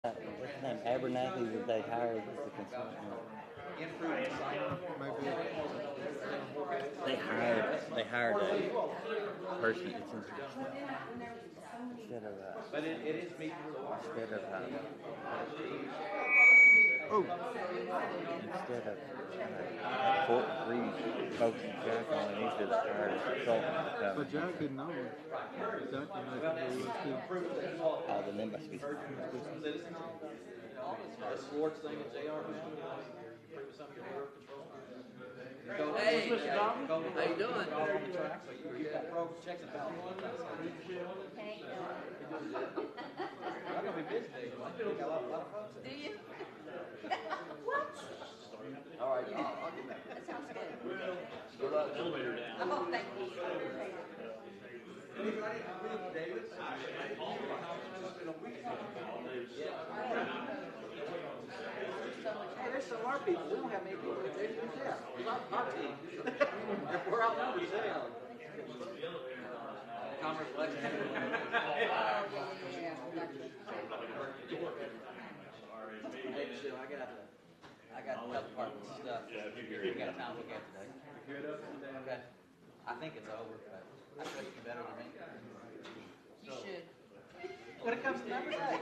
What's his name? Abernathy that they hired as the consultant. Maybe. They hired a person. It's interesting. Instead of Oh, instead of had four, three folks in Jack on, and he said they hired a consultant to come. but Jack didn't know him. Jack didn't know who he was too. Then they must be. The Swartz thing at JR. Hey, how you doing? You've got pro checks and balances. I'm gonna be busy today. I got a lot of folks. Do you? All right, I'll get back. That sounds good. Good luck. Elevator down. Oh, thank you. Hey, there's some of our people. We don't have many people. There's Jeff. Our team. We're outnumbered. Commerce election. Hey, Sue, I got health department stuff. You got time to look at today. Okay. I think it's over, but I think you better than me. You should. When it comes to numbers, hey.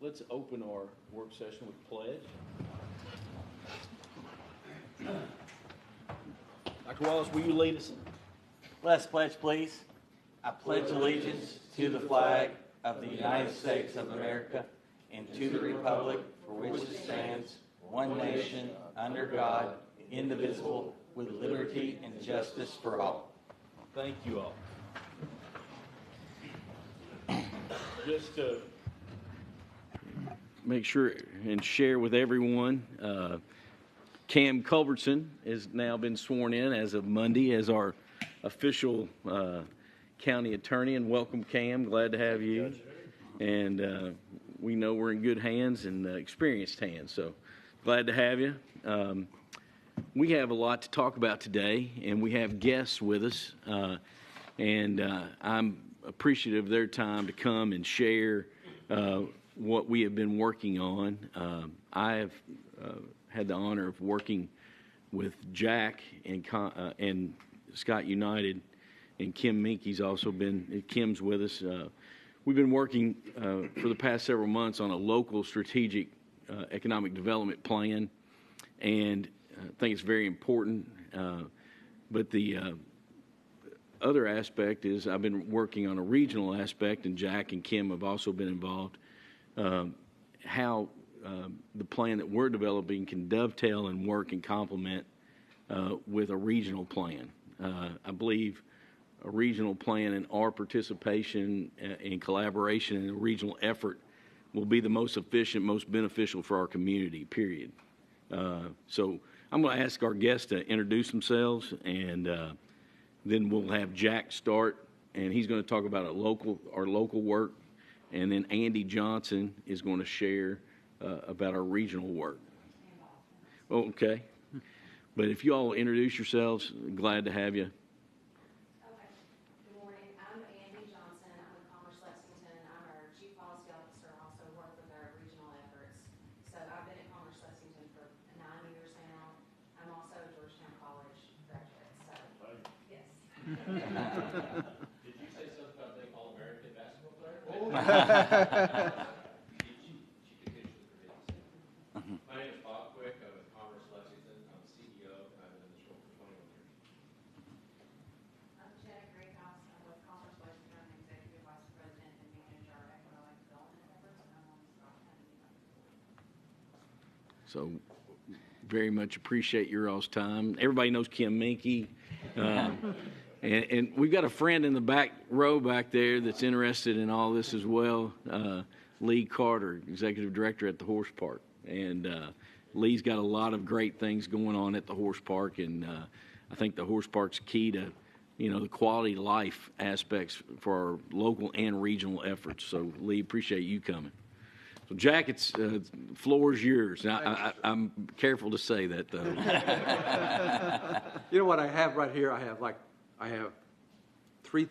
let's open our work session with pledge. Dr. Wallace, will you lead us? Let's pledge, please. I pledge allegiance to the flag of the United States of America and to the republic for which it stands, one nation, under God, indivisible, with liberty and justice for all. Thank you all. Just to make sure and share with everyone, Cam Culbertson has now been sworn in as of Monday as our official county attorney. And welcome, Cam. Glad to have you. And we know we're in good hands and experienced hands. So glad to have you. We have a lot to talk about today, and we have guests with us. I'm appreciative of their time to come and share what we have been working on. I have had the honor of working with Jack and Scott United, and Kim Minke's also been, Kim's with us. We've been working for the past several months on a local strategic economic development plan, and I think it's very important. But the other aspect is I've been working on a regional aspect, and Jack and Kim have also been involved, how the plan that we're developing can dovetail and work and complement with a regional plan. I believe a regional plan and our participation and collaboration in a regional effort will be the most efficient, most beneficial for our community, period. So I'm going to ask our guests to introduce themselves, and then we'll have Jack start, and he's going to talk about our local work, and then Andy Johnson is going to share about our regional work. Okay. But if you all introduce yourselves, glad to have you. Okay. Good morning. I'm Andy Johnson. I'm with Commerce Lexington. I'm our Chief Policy Officer. I also work with our regional efforts. So I've been at Commerce Lexington for 9 years now. I'm also a Georgetown College graduate. So, yes. Did you say something about being All-American basketball player? My name is Bob Quick. I'm with Commerce Lexington. I'm the CEO, and I've been in this role for 21 years. I'm Janet Greathouse. I'm with Commerce Lexington. I'm Executive Vice President and manage our economic development efforts, and I'm on the Scott County United Board. So very much appreciate your all's time. Everybody knows Kim Minke. And we've got a friend in the back row back there that's interested in all this as well, Lee Carter, Executive Director at the Horse Park. And Lee's got a lot of great things going on at the Horse Park, and I think the Horse Park's key to, the quality of life aspects for our local and regional efforts. So, Lee, appreciate you coming. So, Jack, it's the floor is yours. Now, I'm careful to say that, though. You know what I have right here? I have three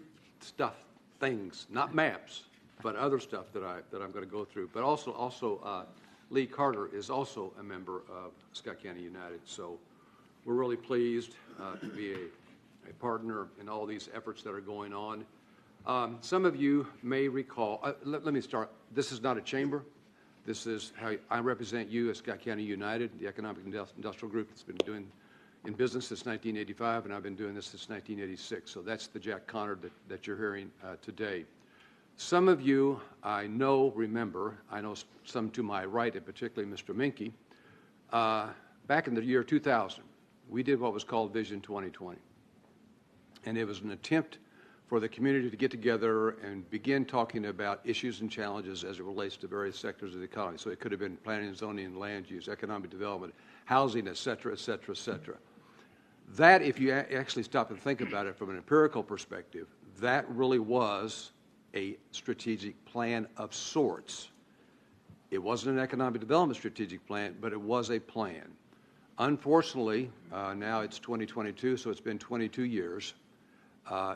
things, not maps, but other stuff that I'm going to go through. But also, Lee Carter is also a member of Scott County United. So we're really pleased to be a partner in all these efforts that are going on. Some of you may recall, let me start. This is not a chamber. This is how I represent you as Scott County United, the economic industrial group that's been doing in business since 1985, and I've been doing this since 1986. So that's the Jack Connor that you're hearing today. Some of you I know remember, I know some to my right, and particularly Mr. Minke, back in the year 2000, we did what was called Vision 2020. And it was an attempt for the community to get together and begin talking about issues and challenges as it relates to various sectors of the economy. So it could have been planning and zoning and land use, economic development, housing, et cetera, et cetera, et cetera. That, if you actually stop and think about it from an empirical perspective, that really was a strategic plan of sorts. It wasn't an economic development strategic plan, but it was a plan. Unfortunately, now it's 2022, so it's been 22 years.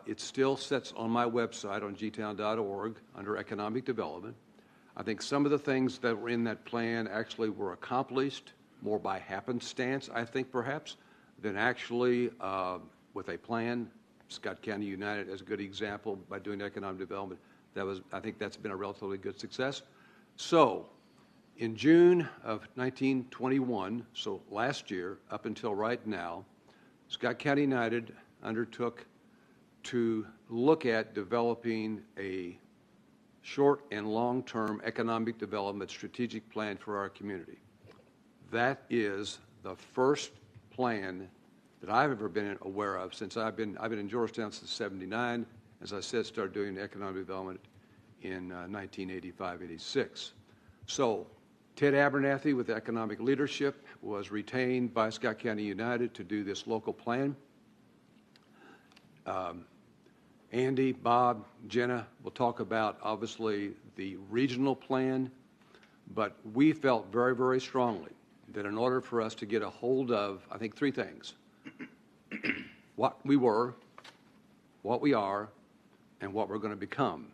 It still sits on my website on gtown.org under economic development. I think some of the things that were in that plan actually were accomplished more by happenstance, I think perhaps, than actually with a plan. Scott County United as a good example by doing economic development. I think that's been a relatively good success. So In June of 1921, so last year, up until right now, Scott County United undertook to look at developing a short and long-term economic development strategic plan for our community. That is the first plan that I've ever been aware of since I've been in Georgetown since '79. As I said, started doing economic development in 1985, '86. So Ted Abernathy, with economic leadership, was retained by Scott County United to do this local plan. Andy, Bob, Jenna will talk about, obviously, the regional plan, but we felt very, very strongly that in order for us to get a hold of, I think, three things: what we were, what we are, and what we're going to become.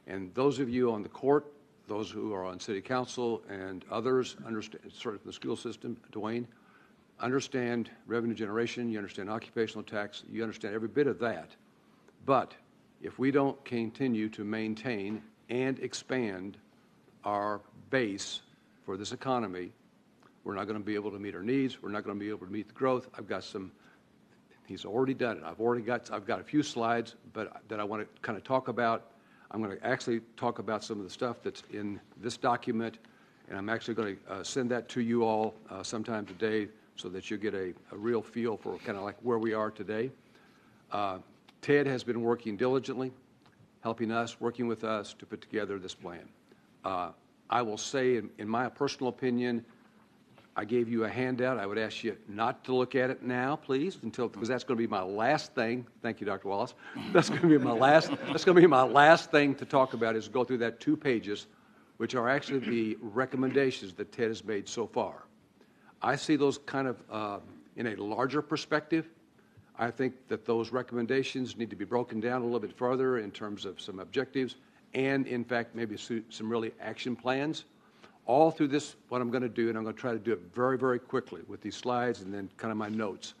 And those of you on the court, those who are on city council, and others, understand, sort of the school system, Dwayne, understand revenue generation, you understand occupational tax, you understand every bit of that. But if we don't continue to maintain and expand our base for this economy, we're not going to be able to meet our needs. We're not going to be able to meet the growth. I've got some, he's already done it. I've got a few slides, but that I want to kind of talk about. I'm going to actually talk about some of the stuff that's in this document, and I'm actually going to send that to you all sometime today so that you get a real feel for kind of like where we are today. Ted has been working diligently, helping us, working with us to put together this plan. I will say, in my personal opinion, I gave you a handout. I would ask you not to look at it now, please, because that's going to be my last thing. Thank you, Dr. Wallace. That's going to be my last. That's going to be my last thing to talk about is go through that 2 pages, which are actually the recommendations that Ted has made so far. I see those kind of in a larger perspective. I think that those recommendations need to be broken down a little bit further in terms of some objectives and, in fact, maybe some really action plans. All through this, what I'm going to do, and I'm going to try to do it very, very quickly with these slides and then kind of my notes.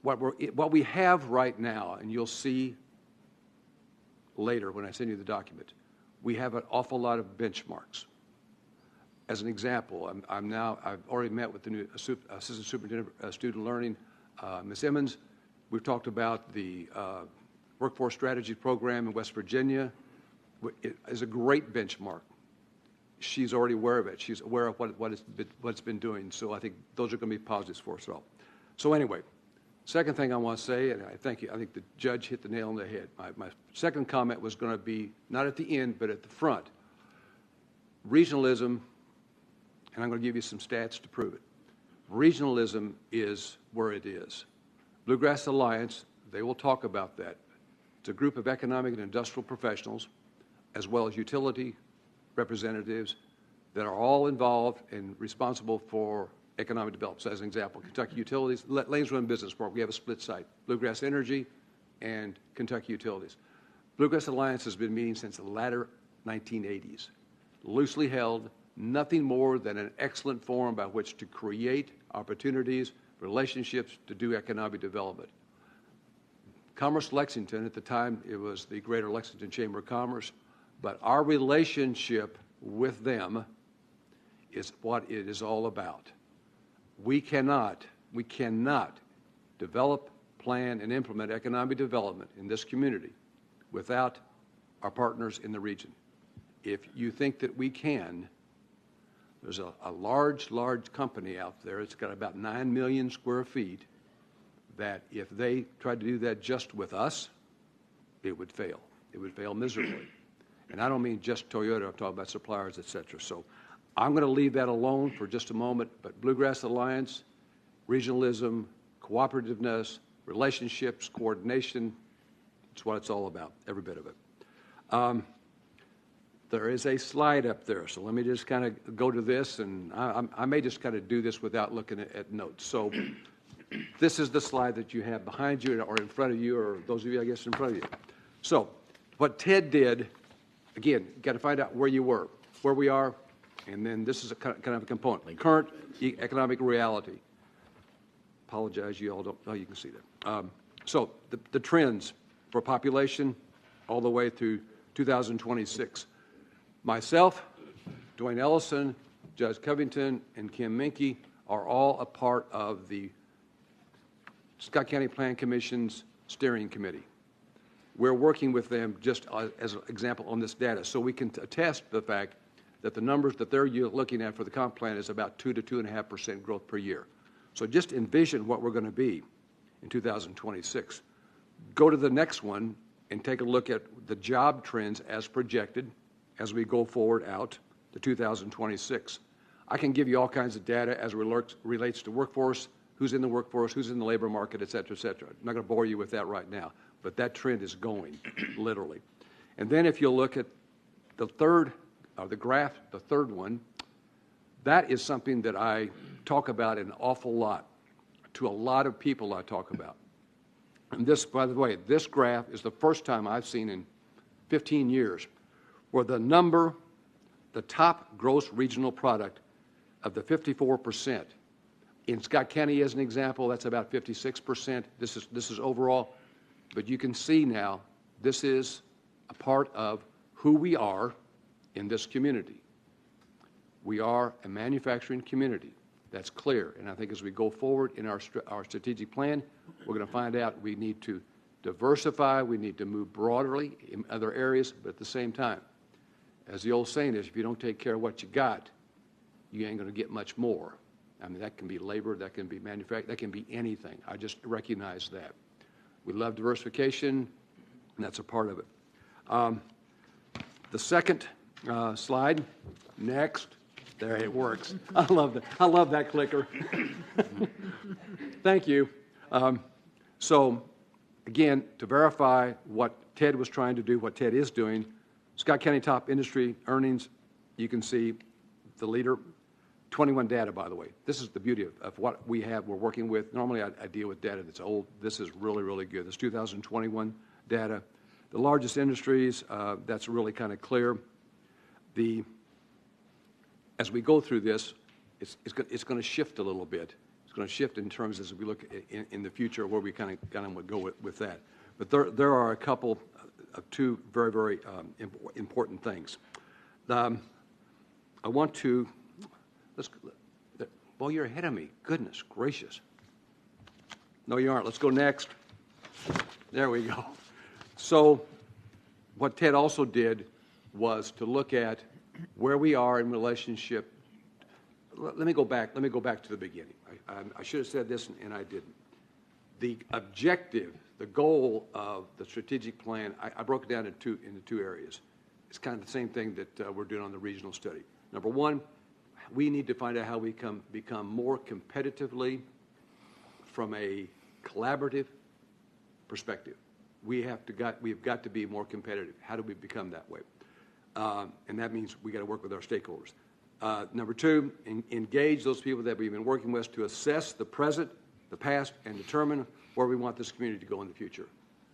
What we have right now, and you'll see later when I send you the document, we have an awful lot of benchmarks. As an example, I've already met with the new Assistant Superintendent of Student Learning, Ms. Emmons. We've talked about the Workforce Strategy Program in West Virginia. It is a great benchmark. She's already aware of it. She's aware of what it's been doing. So I think those are going to be positives for us all. So anyway, second thing I want to say, and I thank you. I think the judge hit the nail on the head. My second comment was going to be not at the end, but at the front. Regionalism. And I'm going to give you some stats to prove it. Regionalism is where it is. Bluegrass Alliance, they will talk about that. It's a group of economic and industrial professionals, as well as utility representatives that are all involved and responsible for economic development. So as an example, Kentucky Utilities, Lanes Run Business Park, we have a split site, Bluegrass Energy and Kentucky Utilities. Bluegrass Alliance has been meeting since the latter 1980s, loosely held, nothing more than an excellent forum by which to create opportunities, relationships to do economic development. Commerce Lexington, at the time it was the Greater Lexington Chamber of Commerce, but our relationship with them is what it is all about. We cannot develop, plan, and implement economic development in this community without our partners in the region. If you think that we can, there's a large company out there. It's got about 9 million square feet that if they tried to do that just with us, it would fail. It would fail miserably. And I don't mean just Toyota. I'm talking about suppliers, et cetera. So I'm going to leave that alone for just a moment. But Bluegrass Alliance, regionalism, cooperativeness, relationships, coordination, it's what it's all about, every bit of it. There is a slide up there, so let me just kind of go to this, and I may just kind of do this without looking at notes. So this is the slide that you have behind you or in front of you, or those of you, I guess, in front of you. So what Ted did, again, you got to find out where you were, where we are, and then this is a kind of a component. Current economic reality. Apologize, you all don't, oh, you can see that. So the trends for population all the way through 2026. Myself, Dwayne Ellison, Judge Covington, and Kim Minke are all a part of the Scott County Plan Commission's steering committee. We're working with them just as an example on this data, so we can attest to the fact that the numbers that they're looking at for the comp plan is about 2 to 2.5% growth per year. So just envision what we're going to be in 2026. Go to the next one and take a look at the job trends as projected as we go forward out to 2026. I can give you all kinds of data as it relates to workforce, who's in the workforce, who's in the labor market, et cetera, et cetera. I'm not going to bore you with that right now, but that trend is going, literally. And then if you look at the third, the graph, the third one, that is something that I talk about an awful lot to a lot of people I talk about. And this, by the way, this graph is the first time I've seen in 15 years where the top gross regional product of the 54%. In Scott County, as an example, that's about 56%. This is overall. But you can see now this is a part of who we are in this community. We are a manufacturing community. That's clear. And I think as we go forward in our strategic plan, we're going to find out we need to diversify, we need to move broadly in other areas, but at the same time, as the old saying is, if you don't take care of what you got, you ain't going to get much more. I mean, that can be labor, that can be manufacturing, that can be anything. I just recognize that. We love diversification, and that's a part of it. The second slide, next. There, it works. I love that. I love that clicker. Thank you. So, again, to verify what Ted was trying to do, what Ted is doing, Scott County top industry earnings, you can see the leader, 21 data, by the way. This is the beauty of what we have, we're working with. Normally, I deal with data that's old. This is really, really good. This 2021 data. The largest industries, that's really kind of clear. As we go through this, it's going to shift a little bit. It's going to shift in terms as we look in the future where we kind of would go with that. But there are a couple of two very, very important things. I want to, well, you're ahead of me. Goodness gracious. No, you aren't. Let's go next. There we go. So what Ted also did was to look at where we are in relationship. Let me go back to the beginning. I should have said this, and I didn't. The objective, the goal of the strategic plan, I broke it down into two areas. It's kind of the same thing that we're doing on the regional study. Number one, we need to find out how we become more competitively from a collaborative perspective. We've got to be more competitive. How do we become that way? And that means we got to work with our stakeholders. Number two, engage those people that we've been working with to assess the present, the past, and determine where we want this community to go in the future.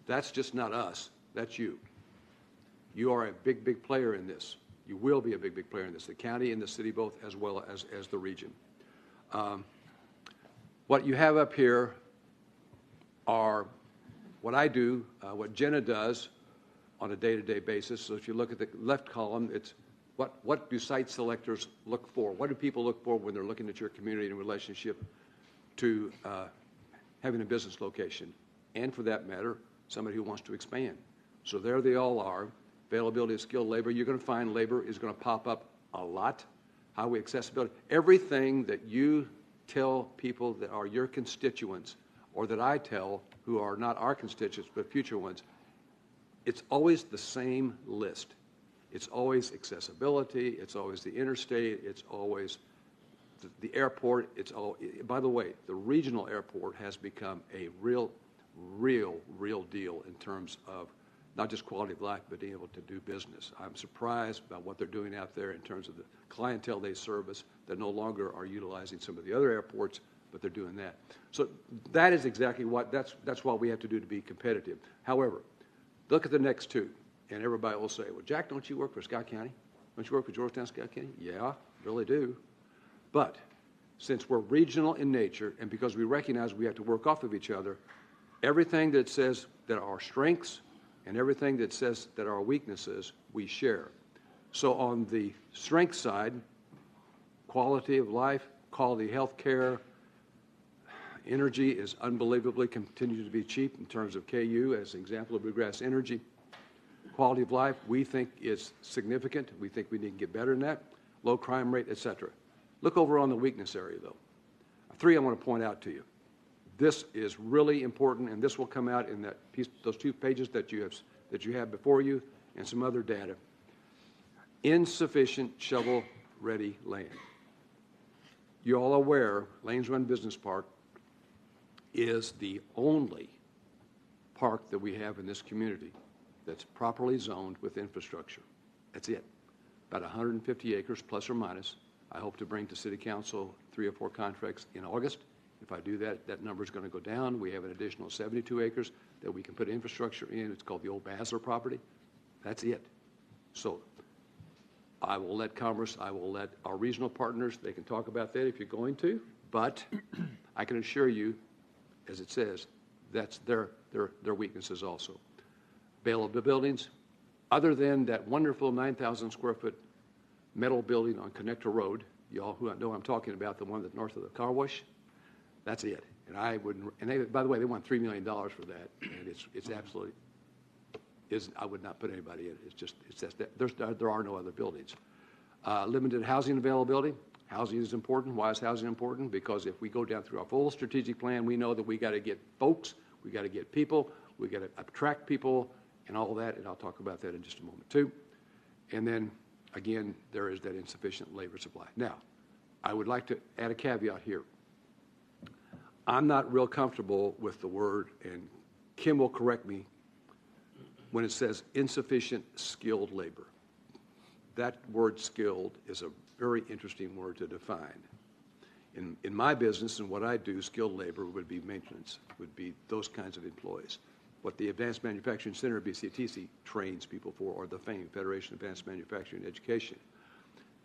That's just not us. That's you. You are a big, big player in this. You will be a big, big player in this, the county and the city both, as well as the region. What you have up here are what I do, what Jenna does on a day-to-day basis. So if you look at the left column, it's what do site selectors look for? What do people look for when they're looking at your community in relationship to having a business location? And for that matter, somebody who wants to expand. So there they all are. Availability of skilled labor. You're going to find labor is going to pop up a lot. Highway accessibility. Everything that you tell people that are your constituents or that I tell who are not our constituents but future ones, it's always the same list. It's always accessibility. It's always the interstate. It's always the airport. By the way, the regional airport has become a real deal in terms of not just quality of life, but being able to do business. I'm surprised about what they're doing out there in terms of the clientele they service that no longer are utilizing some of the other airports, but they're doing that. So that is exactly that's what we have to do to be competitive. However, look at the next two, and everybody will say, well, Jack, don't you work for Scott County? Don't you work for Georgetown, Scott County? Yeah, really do. But since we're regional in nature, and because we recognize we have to work off of each other, everything that says that our strengths and everything that says that our weaknesses, we share. So on the strength side, quality of life, quality health care, energy is unbelievably continues to be cheap in terms of KU as an example of Bluegrass Energy. Quality of life, we think, is significant. We think we need to get better than that. Low crime rate, et cetera. Look over on the weakness area, though. 3 I want to point out to you. This is really important, and this will come out in that piece, those 2 pages that you have before you, and some other data. Insufficient shovel-ready land. You're all aware, Lanes Run Business Park is the only park that we have in this community that's properly zoned with infrastructure. That's it. About 150 acres, plus or minus. I hope to bring to City Council 3 or 4 contracts in August. If I do that, that number is going to go down. We have an additional 72 acres that we can put infrastructure in. It's called the old Basler property. That's it. So I will let Commerce, I will let our regional partners, they can talk about that if you're going to, but I can assure you, as it says, that's their weaknesses also. Available buildings, other than that wonderful 9,000 square foot metal building on Connector Road, you all who know what I'm talking about, the one that's north of the car wash, that's it. And I wouldn't, and they, by the way, they want $3 million for that, and it's absolutely, I would not put anybody in. It's just, there are no other buildings. Limited housing availability. Housing is important. Why is housing important? Because if we go down through our full strategic plan, we know that we got to get folks, we got to get people, we got to attract people, and all that, and I'll talk about that in just a moment too. And then, again, there is that insufficient labor supply. Now, I would like to add a caveat here. I'm not real comfortable with the word, and Kim will correct me, when it says insufficient skilled labor. That word skilled is a very interesting word to define. In my business and what I do, skilled labor would be maintenance, would be those kinds of employees. What the Advanced Manufacturing Center, BCTC, trains people for, or the FAME, Federation of Advanced Manufacturing Education.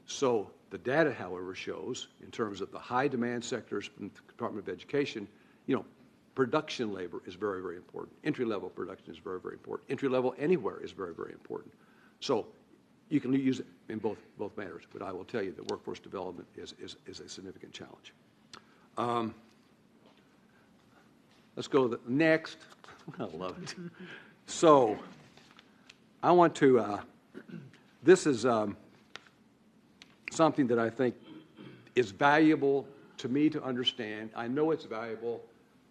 So the data, however, shows, in terms of the high demand sectors from the Department of Education, you know, production labor is very, very important. Entry-level production is very, very important. Entry-level anywhere is very, very important. So you can use it in both manners, but I will tell you that workforce development is a significant challenge. Let's go to the next. I love it. So I want to, this is something that I think is valuable to me to understand. I know it's valuable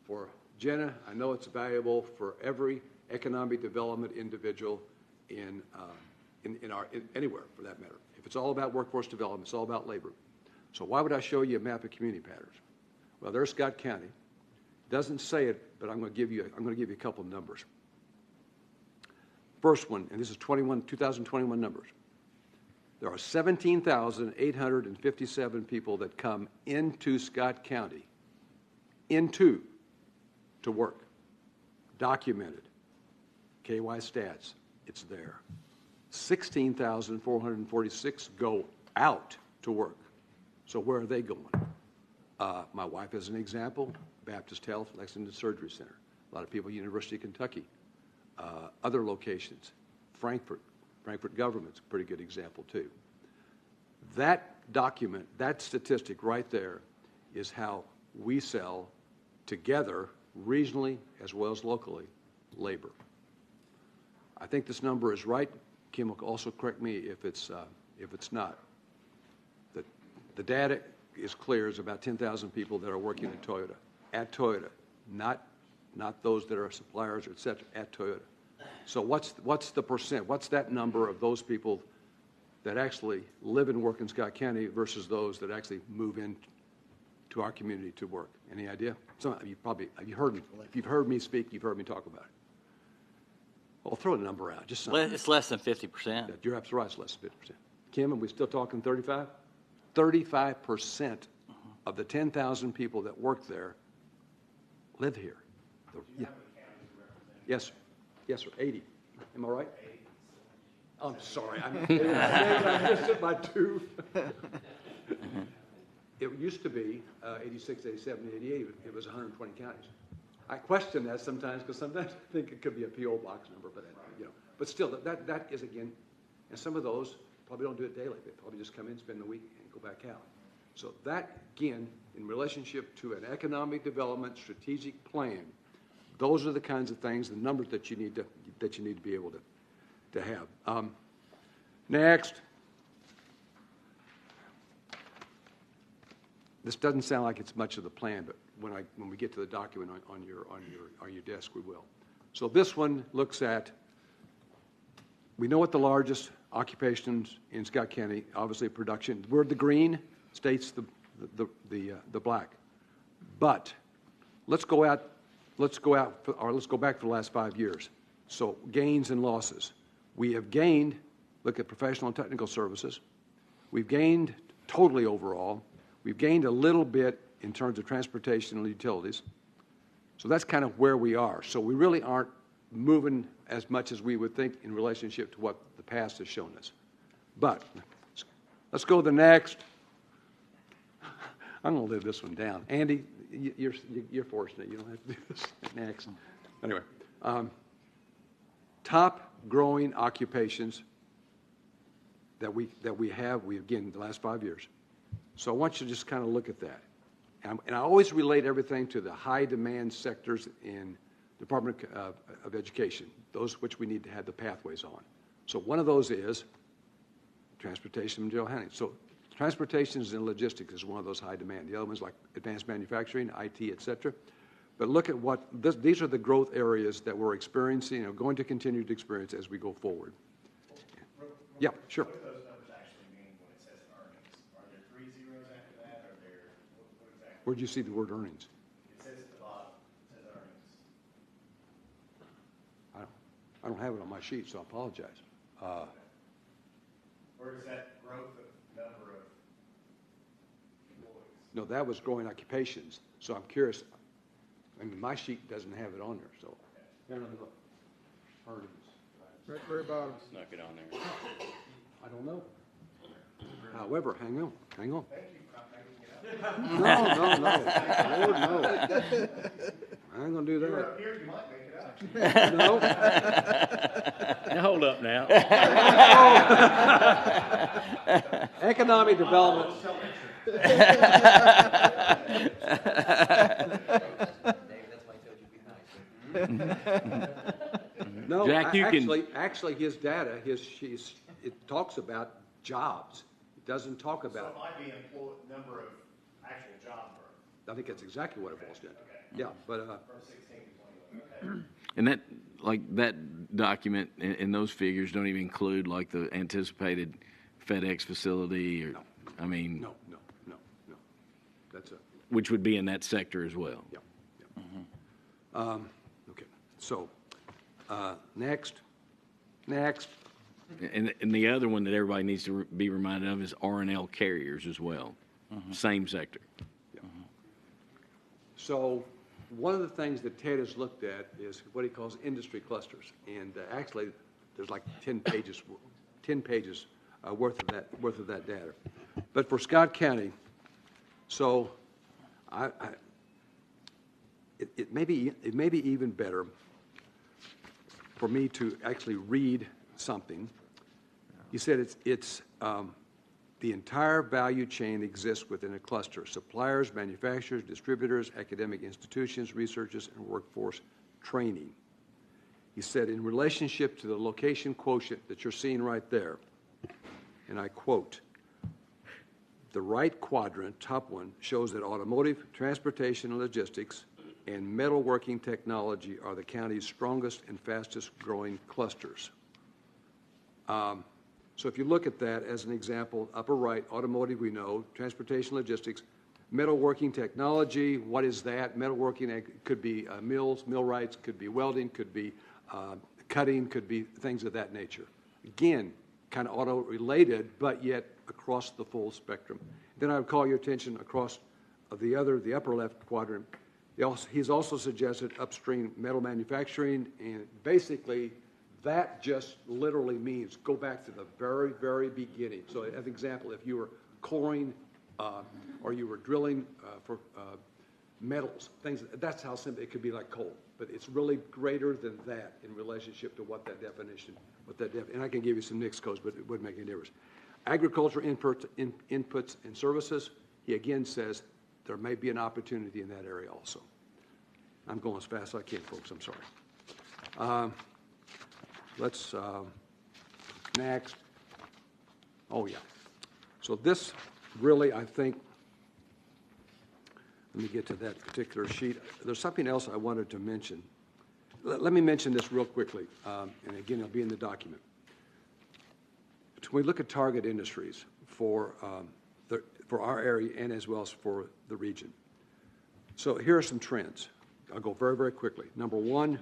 for Jenna. I know it's valuable for every economic development individual anywhere for that matter. If it's all about workforce development, it's all about labor. So why would I show you a map of community patterns? Well, there's Scott County. Doesn't say it, but I'm going to give you a couple of numbers. First one, and this is 2021 numbers. There are 17,857 people that come into Scott County, to work. Documented. KY stats, it's there. 16,446 go out to work. So where are they going? My wife, as an example, Baptist Health, Lexington Surgery Center. A lot of people, University of Kentucky. Other locations, Frankfurt Government's a pretty good example too. That document, that statistic right there is how we sell together, regionally as well as locally, labor. I think this number is right. Kim will also correct me if it's not. The data is clear. It's about 10,000 people that are working at Toyota. At Toyota, not those that are suppliers, et cetera, at Toyota. So what's the percent? What's that number of those people that actually live and work in Scott County versus those that actually move in to our community to work? Any idea? Some of you probably, have you heard me? If you've heard me speak, you've heard me talk about it. Well, throw a number out, just something. It's less than 50%. You're absolutely right, it's less than 50%. Kim, are we still talking 35? 35% of the 10,000 people that work there live here. Yeah. Yes, sir. Yes, sir. 80. Am I right? I'm sorry. I missed it by 2. It used to be 86, 87, 88. It was 120 counties. I question that sometimes because sometimes I think it could be a P.O. box number, but you know. But still, that is again, and some of those probably don't do it daily. They probably just come in, spend the week, and go back out. So that, again, in relationship to an economic development strategic plan, those are the kinds of things, the numbers that you need to be able to have. Next. This doesn't sound like it's much of the plan, but when we get to the document on your desk, we will. So this one looks at, we know what the largest occupations in Scott County, obviously production. Where the green states the black. But let's go back for the last 5 years. So gains and losses. We have gained, look at professional and technical services. We've gained totally overall. We've gained a little bit in terms of transportation and utilities. So that's kind of where we are. So we really aren't moving as much as we would think in relationship to what the past has shown us. But let's go to the next. I'm going to live this one down. Andy, you're fortunate. You don't have to do this next. Anyway, top growing occupations that we have, again, the last 5 years. So I want you to just kind of look at that. And I always relate everything to the high demand sectors in Department of Education, those which we need to have the pathways on. So one of those is transportation and material handling. So transportation and logistics is one of those high demand. The other one's like advanced manufacturing, IT, et cetera. But look at these are the growth areas that we're experiencing and are going to continue to experience as we go forward. Yeah, sure. What do those numbers actually mean when it says earnings? Are there 3 zeros after that, or what exactly? Where'd you see the word earnings? It says at the bottom, it says earnings. I don't have it on my sheet, so I apologize. Where is that growth of number of employees? No, that was growing occupations. So I'm curious. I mean, my sheet doesn't have it on there, so. Okay. Look. Earnings. Right, very bottom. Snuck it on there. I don't know. However, hang on. Thank you for not making it up. No. Lord, no. I ain't gonna do You're that. up here, you might make it up. No. Now, hold up now. Economic development. No, Jack, you can- actually, his data, it talks about jobs. It doesn't talk So about. it might be number of actual job growth. I think that's exactly what it boils down to. Okay. Yeah, but From 16 to 21. Okay. And that document and those figures don't even include like the anticipated FedEx facility or, No. I mean, no. That's which would be in that sector as well. yeah. Okay. So next. And the other one that everybody needs to be reminded of is R&L carriers as well. Same sector. Yeah. So one of the things that Ted has looked at is what he calls industry clusters, and actually there's like 10 pages worth of that data. But for Scott County, so it may be even better for me to actually read something. You said it's the entire value chain exists within a cluster: suppliers, manufacturers, distributors, academic institutions, researchers, and workforce training. He said in relationship to the location quotient that you're seeing right there, and I quote, the right quadrant, top one, shows that automotive, transportation and logistics, and metalworking technology are the county's strongest and fastest growing clusters. So if you look at that as an example, upper right, automotive we know, transportation, logistics, metalworking technology, what is that? Metalworking could be mills, millwrights, could be welding, could be cutting, could be things of that nature. Again, kind of auto-related, but yet across the full spectrum. Then I would call your attention across the upper left quadrant. He's also suggested upstream metal manufacturing, and basically that just literally means go back to the very, very beginning. So as an example, if you were coring or you were drilling for metals, things, that's how simple it could be, like coal. But it's really greater than that in relationship to what that definition, and I can give you some NICS codes, but it wouldn't make any difference. Agriculture inputs and services, he again says there may be an opportunity in that area also. I'm going as fast as I can, folks. I'm sorry. Let's next. Oh, yeah. So this really, I think, let me get to that particular sheet. There's something else I wanted to mention. Let me mention this real quickly, and again, it'll be in the document. When we look at target industries for our area and as well as for the region. So here are some trends. I'll go very, very quickly. Number one,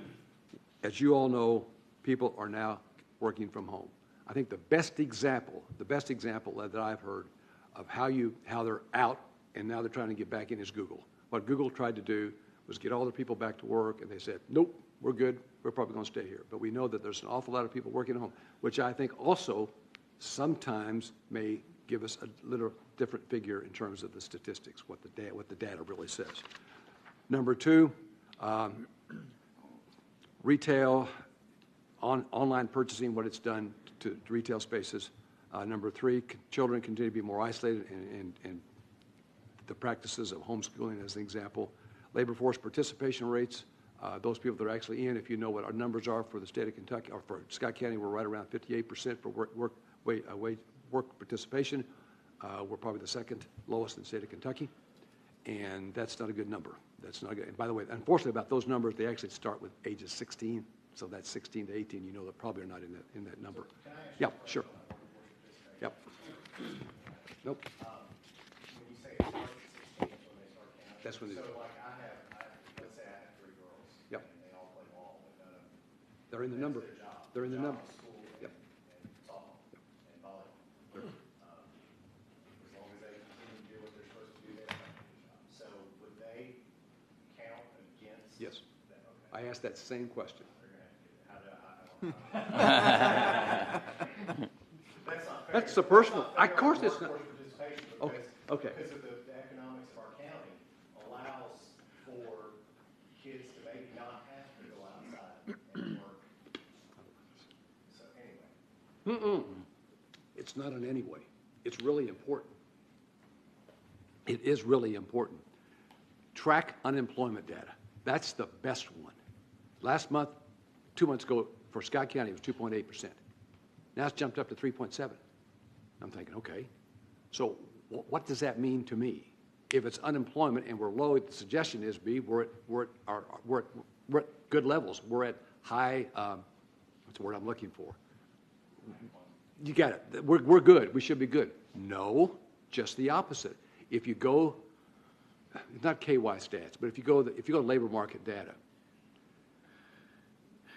as you all know, people are now working from home. I think the best example that I've heard of how they're out and now they're trying to get back in is Google. What Google tried to do was get all the people back to work, and they said, nope, we're good. We're probably going to stay here. But we know that there's an awful lot of people working at home, which I think also sometimes may give us a little different figure in terms of the statistics, what the data really says. Number two, retail, online purchasing, what it's done to retail spaces. Number three, children continue to be more isolated and the practices of homeschooling as an example. Labor force participation rates, those people that are actually in, if you know what our numbers are for the state of Kentucky, or for Scott County, we're right around 58% for work participation. We're probably the second lowest in the state of Kentucky, and that's not a good number. That's not good. And by the way, unfortunately about those numbers, they actually start with ages 16, so that's 16 to 18. You know that probably are not in that number. Yeah, sure. Yep. Nope. When you say it starts at 16, that's when they start counting. That's when they. So like let's say I have 3 girls. Yep. And they all play ball, but none of them. They're in the number. Their job. They're in the number. School Yep. and softball and volleyball. As long as they continue to do what they're supposed to do, they're not doing their job. So would they count against? Yes. That? Okay. I asked that same question. They're going to have to get it. That's not fair. That's the personal. Of course, it's not. Okay. Okay. Because of the economics of our county allows for kids to maybe not have to go outside and work. So anyway. It's not an anyway. It's really important. It is really important. Track unemployment data. That's the best one. Last month, 2 months ago, for Scott County, it was 2.8%. Now it's jumped up to 3.7%. I'm thinking, okay, so what does that mean to me? If it's unemployment and we're low, the suggestion is we're at good levels. We're at high. What's the word I'm looking for? You got it. We're good. We should be good. No, just the opposite. If you go, not KY stats, but if you go to labor market data,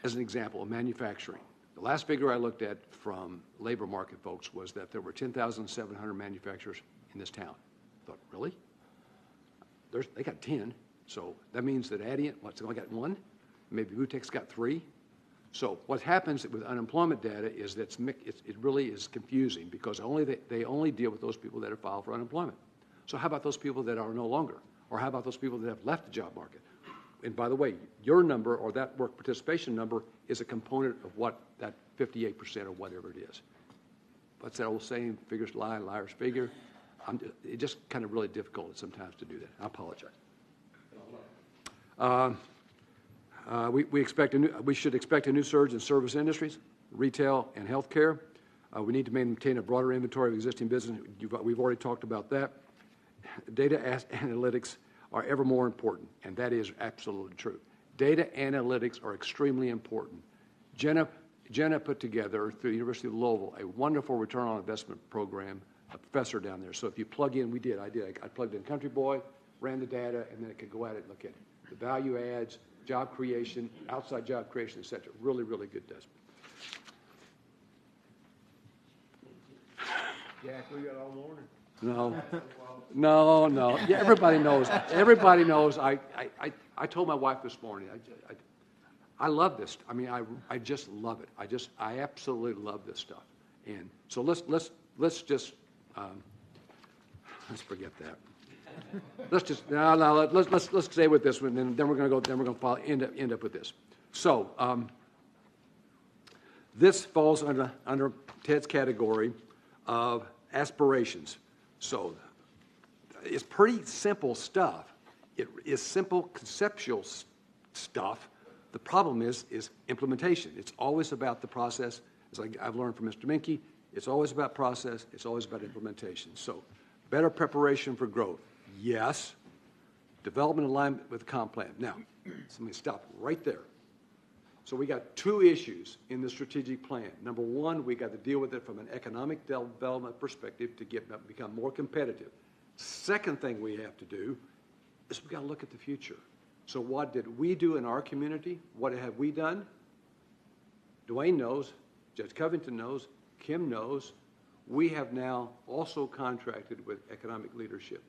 as an example, of manufacturing. The last figure I looked at from labor market folks was that there were 10,700 manufacturers in this town. I thought, really? They got 10, so that means that Adient, they only got 1? Maybe Butek's got 3? So what happens with unemployment data is that it really is confusing because they only deal with those people that have filed for unemployment. So how about those people that are no longer? Or how about those people that have left the job market? And by the way, your number or that work participation number is a component of what that 58% or whatever it is. What's that old saying? Figures lie, liars figure. It's just kind of really difficult sometimes to do that. I apologize. We should expect a new surge in service industries, retail, and healthcare. We need to maintain a broader inventory of existing business. We've already talked about that. Data analytics are ever more important, and that is absolutely true. Data analytics are extremely important. Jenna put together, through the University of Louisville, a wonderful return on investment program, a professor down there. So if you plug in, I plugged in Country Boy, ran the data, and then it could go at it and look at the value adds, job creation, outside job creation, et cetera. Really, really good does. Jack, we got all morning. No. Yeah, everybody knows. Everybody knows. I told my wife this morning. I love this. I mean, I just love it. I absolutely love this stuff. And so let's just let's forget that. Let's stay with this one. Then we're going to end up with this. So this falls under Ted's category. of aspirations. So it's pretty simple stuff. It is simple conceptual stuff. The problem is implementation. It's always about the process. It's like I've learned from Mr. Minke, it's always about process, it's always about implementation. So better preparation for growth, yes. Development alignment with the comp plan. Now, let me stop right there. So we got two issues in the strategic plan. Number one, we got to deal with it from an economic development perspective to become more competitive. Second thing we have to do is we got to look at the future. So what did we do in our community? What have we done? Dwayne knows, Judge Covington knows, Kim knows. We have now also contracted with economic leadership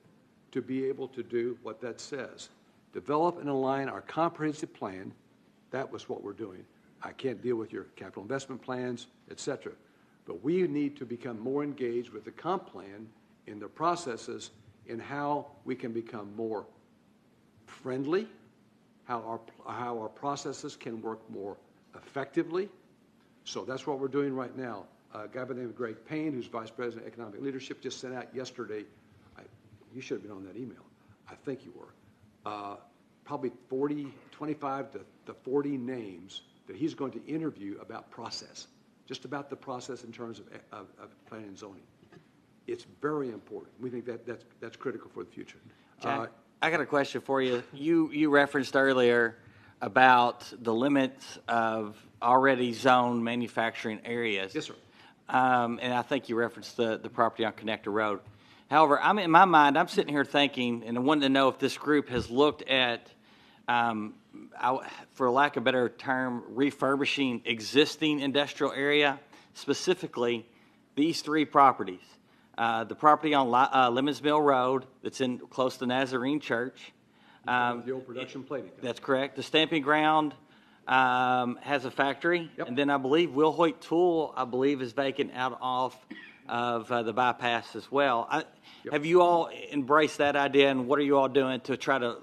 to be able to do what that says. Develop and align our comprehensive plan. That was what we're doing. I can't deal with your capital investment plans, et cetera. But we need to become more engaged with the comp plan in the processes in how we can become more friendly, how our processes can work more effectively. So that's what we're doing right now. A guy by the name of Greg Payne, who's Vice President of Economic Leadership, just sent out yesterday, you should have been on that email. I think you were. Probably 25 to 40 names that he's going to interview about process, just about the process in terms of planning and zoning. It's very important. We think that's critical for the future. Jack, I got a question for you. You referenced earlier about the limits of already zoned manufacturing areas. Yes, sir. And I think you referenced the property on Connector Road. However, in my mind, I'm sitting here thinking, and I wanted to know if this group has looked at, for lack of a better term, refurbishing existing industrial area, specifically these three properties. The property on Lemons Mill Road that's close to Nazarene Church. The old production plating. That's correct. The stamping ground has a factory. Yep. And then I believe Will Hoyt Tool, is vacant out off of the bypass as well. Have you all embraced that idea, and what are you all doing to try to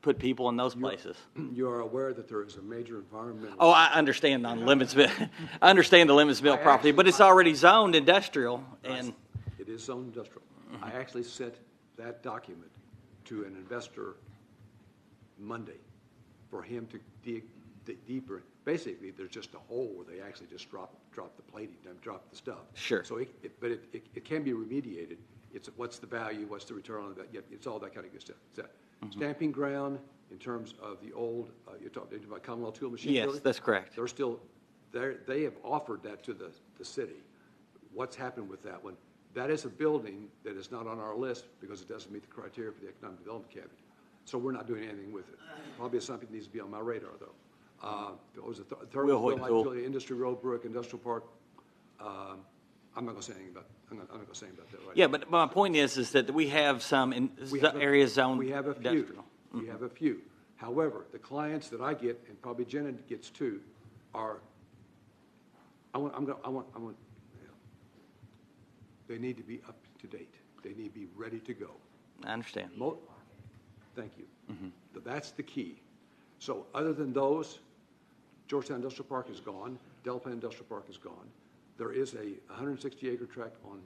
put people in those places? You are aware that there is a major environmental... Oh, I understand on Lemons Mill. I understand the Lemons Mill property, but it's already zoned industrial. And it is zoned industrial. I actually sent that document to an investor Monday for him to dig deeper. Basically, there's just a hole where they actually just drop the plating, drop the stuff. Sure. So, but it can be remediated. It's what's the value, what's the return on that? It's all that kind of good stuff. It's that stamping ground in terms of the old. You're talking about Commonwealth Tool Machine yes, building? that's correct. They're still there. They have offered that to the city. What's happened with that one? That is a building that is not on our list because it doesn't meet the criteria for the economic development cabinet. So we're not doing anything with it. Probably something that needs to be on my radar, though. It was a third one, Industry Road, Brook Industrial Park. I'm not going to say anything about. I'm not going to say anything about that right Yeah, now. but my point is that we have some areas zoned We have a few. industrial. We have a few. However, the clients that I get, and probably Jenna gets too, are. They need to be up to date. They need to be ready to go. I understand. Thank you. That's the key. So other than those, Georgetown Industrial Park is gone. Delaplane Industrial Park is gone. There is a 160-acre tract on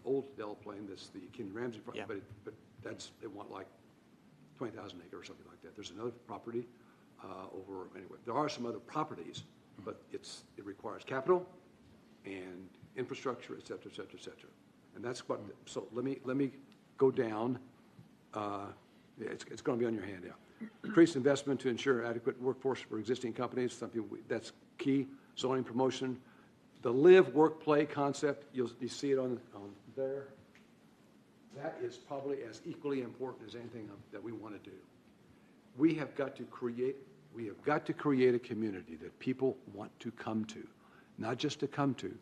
Old Delaplane that's the Ken Ramsey property, but they want like 20,000 acres or something like that. There's another property anyway. There are some other properties, but it requires capital and infrastructure, et cetera, et cetera, et cetera. And that's what. So let me go down. It's going to be on your handout. Increased investment to ensure adequate workforce for existing companies, something that's key. Zoning promotion. The live, work, play concept, you see it on there. That is probably as equally important as anything that we want to do. We have got to create a community that people want to come to, not just to come to,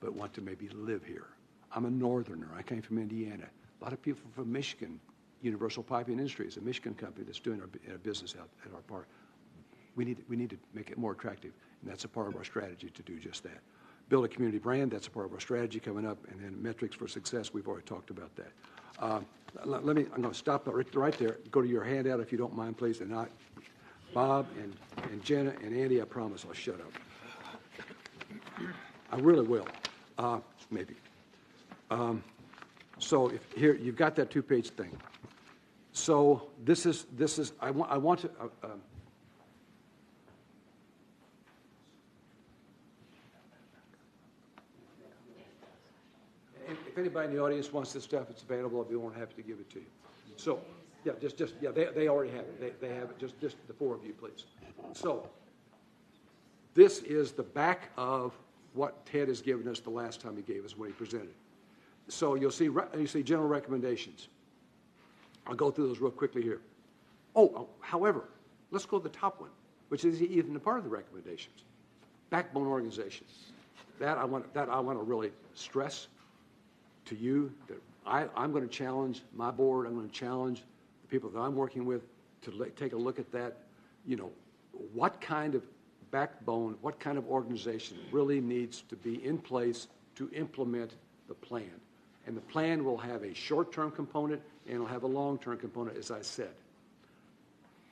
but want to maybe live here. I'm a northerner. I came from Indiana. A lot of people from Michigan. Universal Piping Industries, a Michigan company that's doing our business out at our park. We need to make it more attractive, and that's a part of our strategy to do just that. Build a community brand, that's a part of our strategy coming up, and then metrics for success, we've already talked about that. I'm going to stop right there, go to your handout if you don't mind, please, and Bob and Jenna and Andy, I promise I'll shut up. I really will, maybe. So if here, you've got that two-page thing. So this is, I want to, if anybody in the audience wants this stuff, it's available. I'll be more than happy to give it to you. So, yeah, yeah, they already have it. They have it, just the four of you, please. So, this is the back of what Ted has given us the last time he gave us when he presented. So you'll see general recommendations. I'll go through those real quickly here. However, let's go to the top one, which is even a part of the recommendations. Backbone organization. That I want to really stress to you that I'm going to challenge my board. I'm going to challenge the people that I'm working with to take a look at that. You know, what kind of backbone, what kind of organization really needs to be in place to implement the plan. And the plan will have a short-term component and it'll have a long-term component, as I said.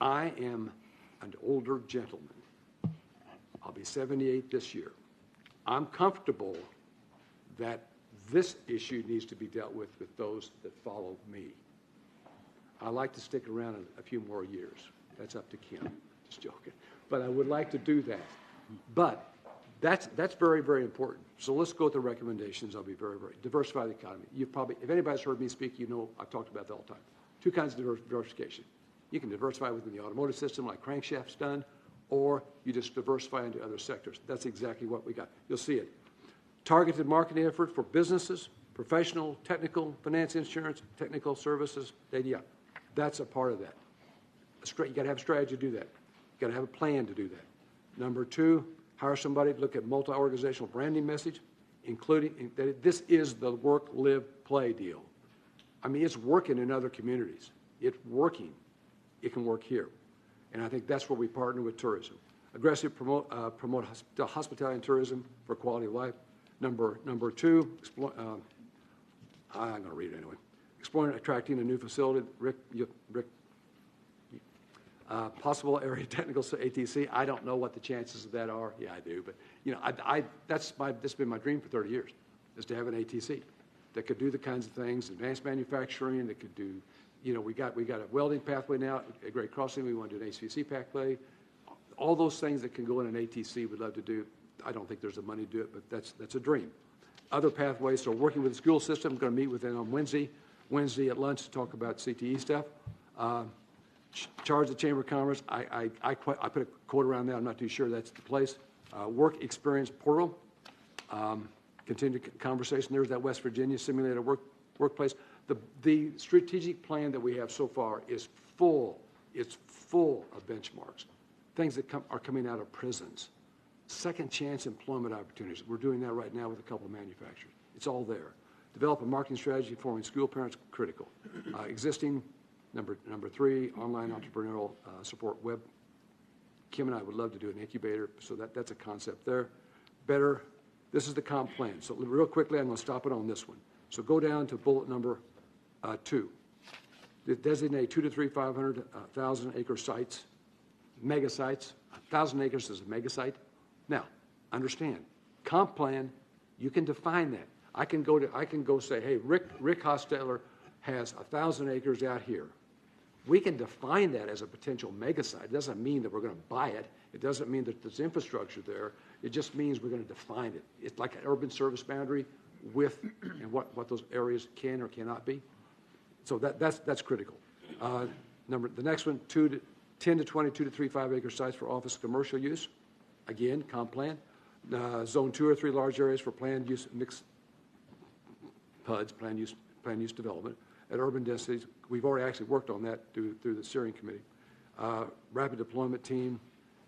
I am an older gentleman. I'll be 78 this year. I'm comfortable that this issue needs to be dealt with those that follow me. I like to stick around a few more years. That's up to Kim. Just joking. But I would like to do that. But that's very, very important. So let's go with the recommendations. I'll be very, very diversify the economy. You've probably, if anybody's heard me speak, you know I've talked about that all the time. Two kinds of diversification. You can diversify within the automotive system like Crankshaft's done, or you just diversify into other sectors. That's exactly what we got. You'll see it. Targeted marketing effort for businesses, professional, technical, finance, insurance, technical services, data. That's a part of that. You got to have a strategy to do that. You got to have a plan to do that. Number two, hire somebody to look at multi-organizational branding message, including that this is the work, live, play deal. I mean, it's working in other communities. It's working. It can work here. And I think that's where we partner with tourism. Aggressive promote hospitality and tourism for quality of life. Number two, I'm going to read it anyway. Exploring attracting a new facility. Rick, possible area technical ATC. I don't know what the chances of that are. Yeah, I do. But, you know, this has been my dream for 30 years, is to have an ATC that could do the kinds of things, advanced manufacturing, that could do, you know, we got a welding pathway now at Great Crossing. We want to do an HVAC pathway. All those things that can go in an ATC we'd love to do. I don't think there's the money to do it, but that's a dream. Other pathways, so working with the school system, I'm going to meet with them on Wednesday at lunch to talk about CTE stuff. Charge the Chamber of Commerce. I put a quote around that. I'm not too sure that's the place. Work experience portal. Continue conversation. There's that West Virginia simulated workplace. The strategic plan that we have so far is full. It's full of benchmarks, things that are coming out of prisons. Second chance employment opportunities. We're doing that right now with a couple of manufacturers. It's all there. Develop a marketing strategy forming school parents, critical. Existing, number three, online entrepreneurial support web. Kim and I would love to do an incubator, so that's a concept there. Better, this is the comp plan. So real quickly, I'm going to stop it on this one. So go down to bullet number 2. Designate 2 to 3 500,000 acre sites, mega sites. 1,000 acres is a mega site. Now, understand, comp plan, you can define that. I can go say, hey, Rick Hosteller has 1,000 acres out here. We can define that as a potential mega site. It doesn't mean that we're going to buy it. It doesn't mean that there's infrastructure there. It just means we're going to define it. It's like an urban service boundary with and what those areas can or cannot be. So that's critical. The next one, 10 to 20, 2 to 3 5-acre sites for office commercial use. Again, comp plan. Zone 2 or 3 large areas for planned use, mixed PUDs, planned use development. At urban densities, we've already actually worked on that through the steering committee. Rapid deployment team,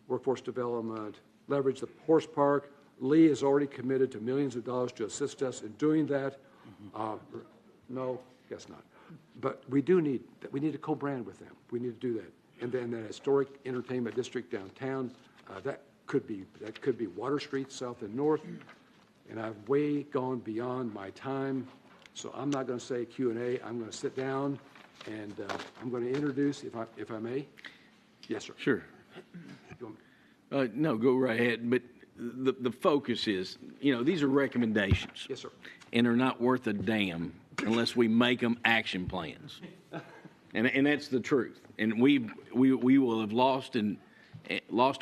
workforce development, leverage the horse park. Lee has already committed to millions of dollars to assist us in doing that. No, guess not. But we need to co-brand with them. We need to do that. And then that historic entertainment district downtown, that could be Water Street, south and north. And I've way gone beyond my time. So I'm not going to say Q&A. I'm going to sit down, and I'm going to introduce, if I may. Yes, sir. Sure. No, go right ahead. But the focus is, these are recommendations. Yes, sir. And they're not worth a damn unless we make them action plans. And that's the truth. And we will have lost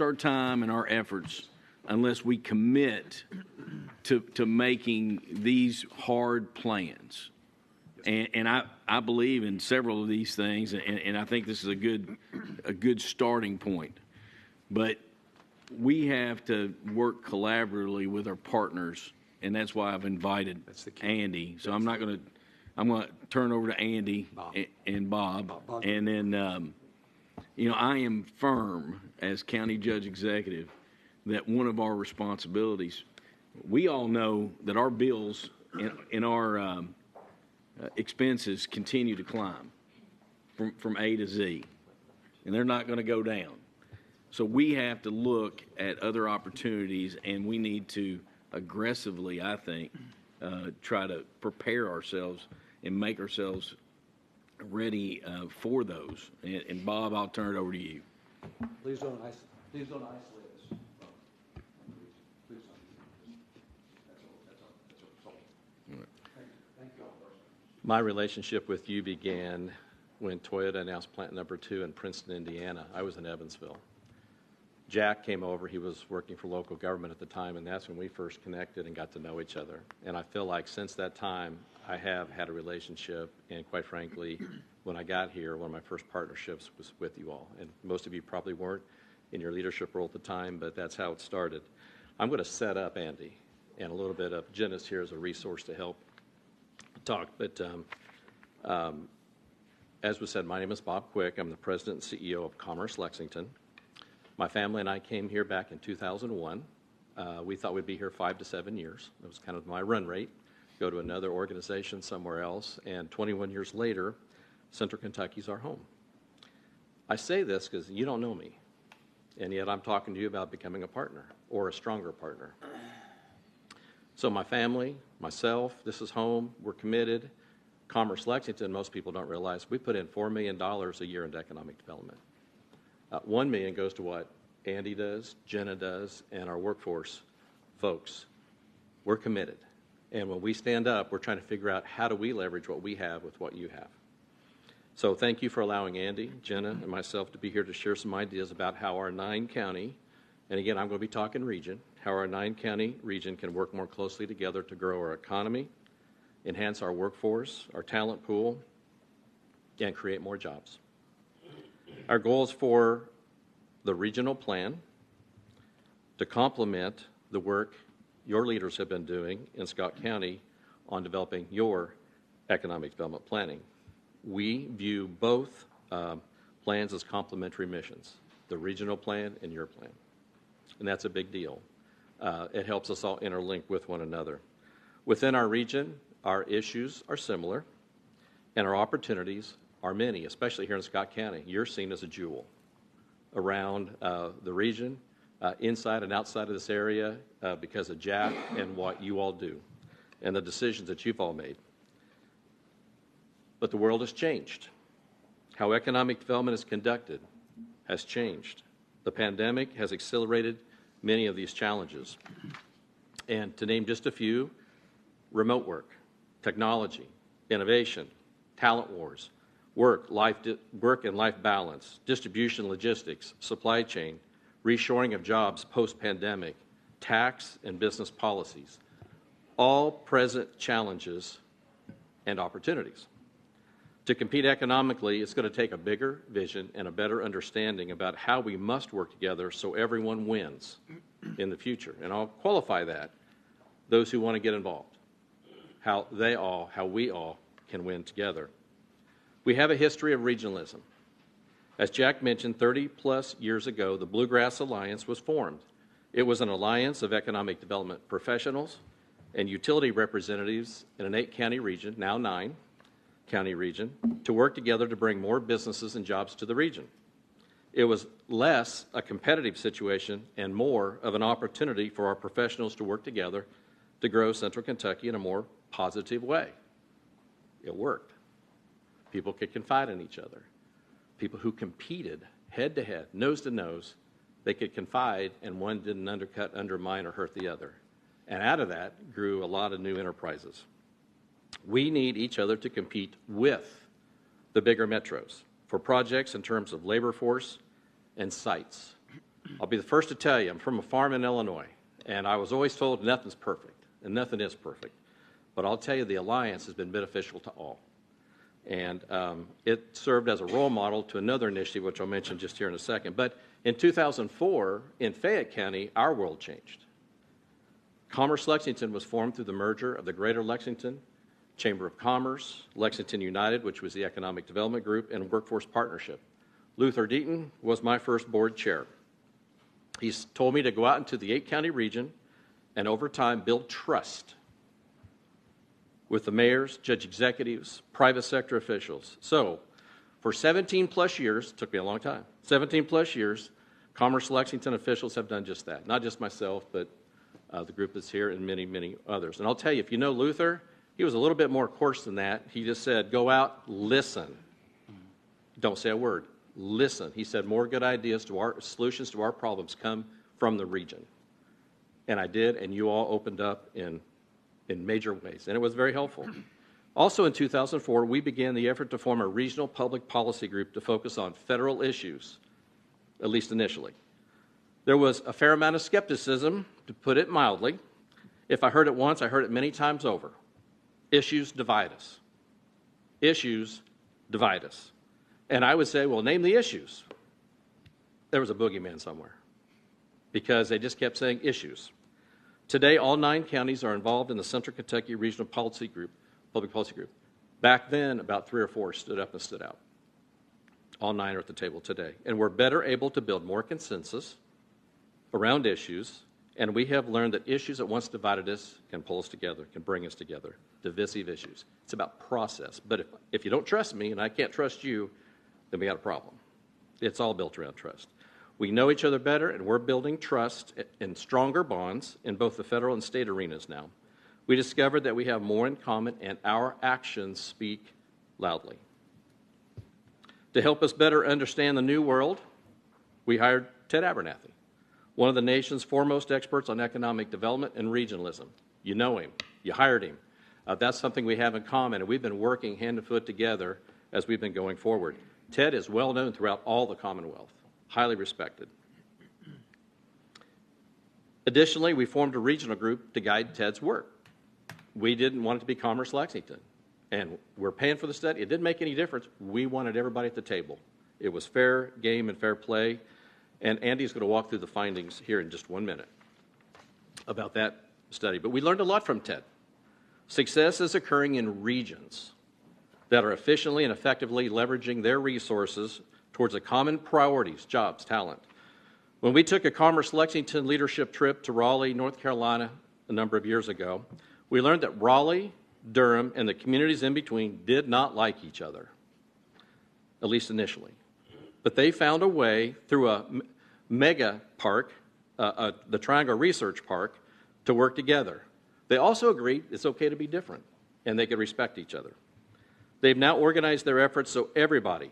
our time and our efforts unless we commit to making these hard plans. And I believe in several of these things, and I think this is a good starting point. But we have to work collaboratively with our partners, and that's why I've invited Andy. So I'm going to turn over to Andy and Bob. And then, I am firm as county judge executive that one of our responsibilities, we all know that our bills and our expenses continue to climb from A to Z, and they're not going to go down. So we have to look at other opportunities, and we need to aggressively, I think, try to prepare ourselves and make ourselves ready for those. And Bob, I'll turn it over to you. Please don't isolate us. Please don't. That's all. Thank you all. My relationship with you began when Toyota announced plant number 2 in Princeton, Indiana. I was in Evansville. Jack came over. He was working for local government at the time, and that's when we first connected and got to know each other. And I feel like since that time, I have had a relationship, and quite frankly, when I got here, one of my first partnerships was with you all. And most of you probably weren't in your leadership role at the time, but that's how it started. I'm going to set up Andy, and a little bit of Jenna's here as a resource to help talk. But as was said, my name is Bob Quick. I'm the president and CEO of Commerce Lexington. My family and I came here back in 2001. We thought we'd be here 5 to 7 years. That was kind of my run rate. Go to another organization somewhere else. And 21 years later, Central Kentucky's our home. I say this because you don't know me, and yet I'm talking to you about becoming a partner or a stronger partner. So my family, myself, this is home. We're committed. Commerce Lexington, most people don't realize, we put in $4 million a year into economic development. $1 million goes to what Andy does, Jenna does, and our workforce folks. We're committed. And when we stand up, we're trying to figure out how do we leverage what we have with what you have. So thank you for allowing Andy, Jenna, and myself to be here to share some ideas about how our 9-county, and again, I'm going to be talking region, how our 9-county region can work more closely together to grow our economy, enhance our workforce, our talent pool, and create more jobs. Our goals for the regional plan to complement the work your leaders have been doing in Scott County on developing your economic development planning. We view both plans as complementary missions, the regional plan and your plan. And that's a big deal. It helps us all interlink with one another. Within our region, our issues are similar, and our opportunities are many, especially here in Scott County. You're seen as a jewel around the region, inside and outside of this area, because of Jack and what you all do and the decisions that you've all made. But the world has changed. How economic development is conducted has changed. The pandemic has accelerated many of these challenges. And to name just a few, remote work, technology, innovation, talent wars, work and life balance, distribution logistics, supply chain, reshoring of jobs post-pandemic, tax and business policies, all present challenges and opportunities. To compete economically, it's going to take a bigger vision and a better understanding about how we must work together so everyone wins in the future. And I'll qualify that, those who want to get involved, how we all can win together. We have a history of regionalism. As Jack mentioned, 30-plus years ago, the Bluegrass Alliance was formed. It was an alliance of economic development professionals and utility representatives in an 8-county region, now 9-county region, to work together to bring more businesses and jobs to the region. It was less a competitive situation and more of an opportunity for our professionals to work together to grow Central Kentucky in a more positive way. It worked. People could confide in each other. People who competed head-to-head, nose-to-nose, they could confide, and one didn't undercut, undermine, or hurt the other. And out of that grew a lot of new enterprises. We need each other to compete with the bigger metros for projects in terms of labor force and sites. I'll be the first to tell you, I'm from a farm in Illinois, and I was always told nothing's perfect, and nothing is perfect. But I'll tell you, the alliance has been beneficial to all. And it served as a role model to another initiative, which I'll mention just here in a second. But in 2004, in Fayette County, our world changed. Commerce Lexington was formed through the merger of the Greater Lexington Chamber of Commerce, Lexington United, which was the economic development group, and workforce partnership. Luther Deaton was my first board chair. He's told me to go out into the 8-county region and over time build trust with the mayors, judge executives, private sector officials. So for 17 plus years, took me a long time, 17 plus years, Commerce Lexington officials have done just that. Not just myself, but the group that's here and many, many others. And I'll tell you, if you know Luther, he was a little bit more coarse than that. He just said, go out, listen. Don't say a word. Listen. He said, more good ideas to our solutions to our problems come from the region. And I did, and you all opened up in major ways, and it was very helpful. Also in 2004, we began the effort to form a regional public policy group to focus on federal issues, at least initially. There was a fair amount of skepticism, to put it mildly. If I heard it once, I heard it many times over. Issues divide us. Issues divide us. And I would say, well, name the issues. There was a boogeyman somewhere because they just kept saying issues. Today, all 9 counties are involved in the Central Kentucky Regional Policy Group, Public Policy Group. Back then, about 3 or 4 stood up and stood out. All 9 are at the table today. And we're better able to build more consensus around issues, and we have learned that issues that once divided us can pull us together, can bring us together, divisive issues. It's about process. But if you don't trust me and I can't trust you, then we got a problem. It's all built around trust. We know each other better, and we're building trust and stronger bonds in both the federal and state arenas now. We discovered that we have more in common, and our actions speak loudly. To help us better understand the new world, we hired Ted Abernathy, one of the nation's foremost experts on economic development and regionalism. You know him. You hired him. That's something we have in common, and we've been working hand and foot together as we've been going forward. Ted is well known throughout all the Commonwealth, highly respected. Additionally, we formed a regional group to guide Ted's work. We didn't want it to be Commerce Lexington, and we're paying for the study. It didn't make any difference. We wanted everybody at the table. It was fair game and fair play. And Andy's going to walk through the findings here in just 1 minute about that study. But we learned a lot from Ted. Success is occurring in regions that are efficiently and effectively leveraging their resources towards the common priorities, jobs, talent. When we took a Commerce Lexington leadership trip to Raleigh, North Carolina, a number of years ago, we learned that Raleigh, Durham, and the communities in between did not like each other, at least initially. But they found a way through a mega park, the Triangle Research Park, to work together. They also agreed it's okay to be different, and they could respect each other. They've now organized their efforts so everybody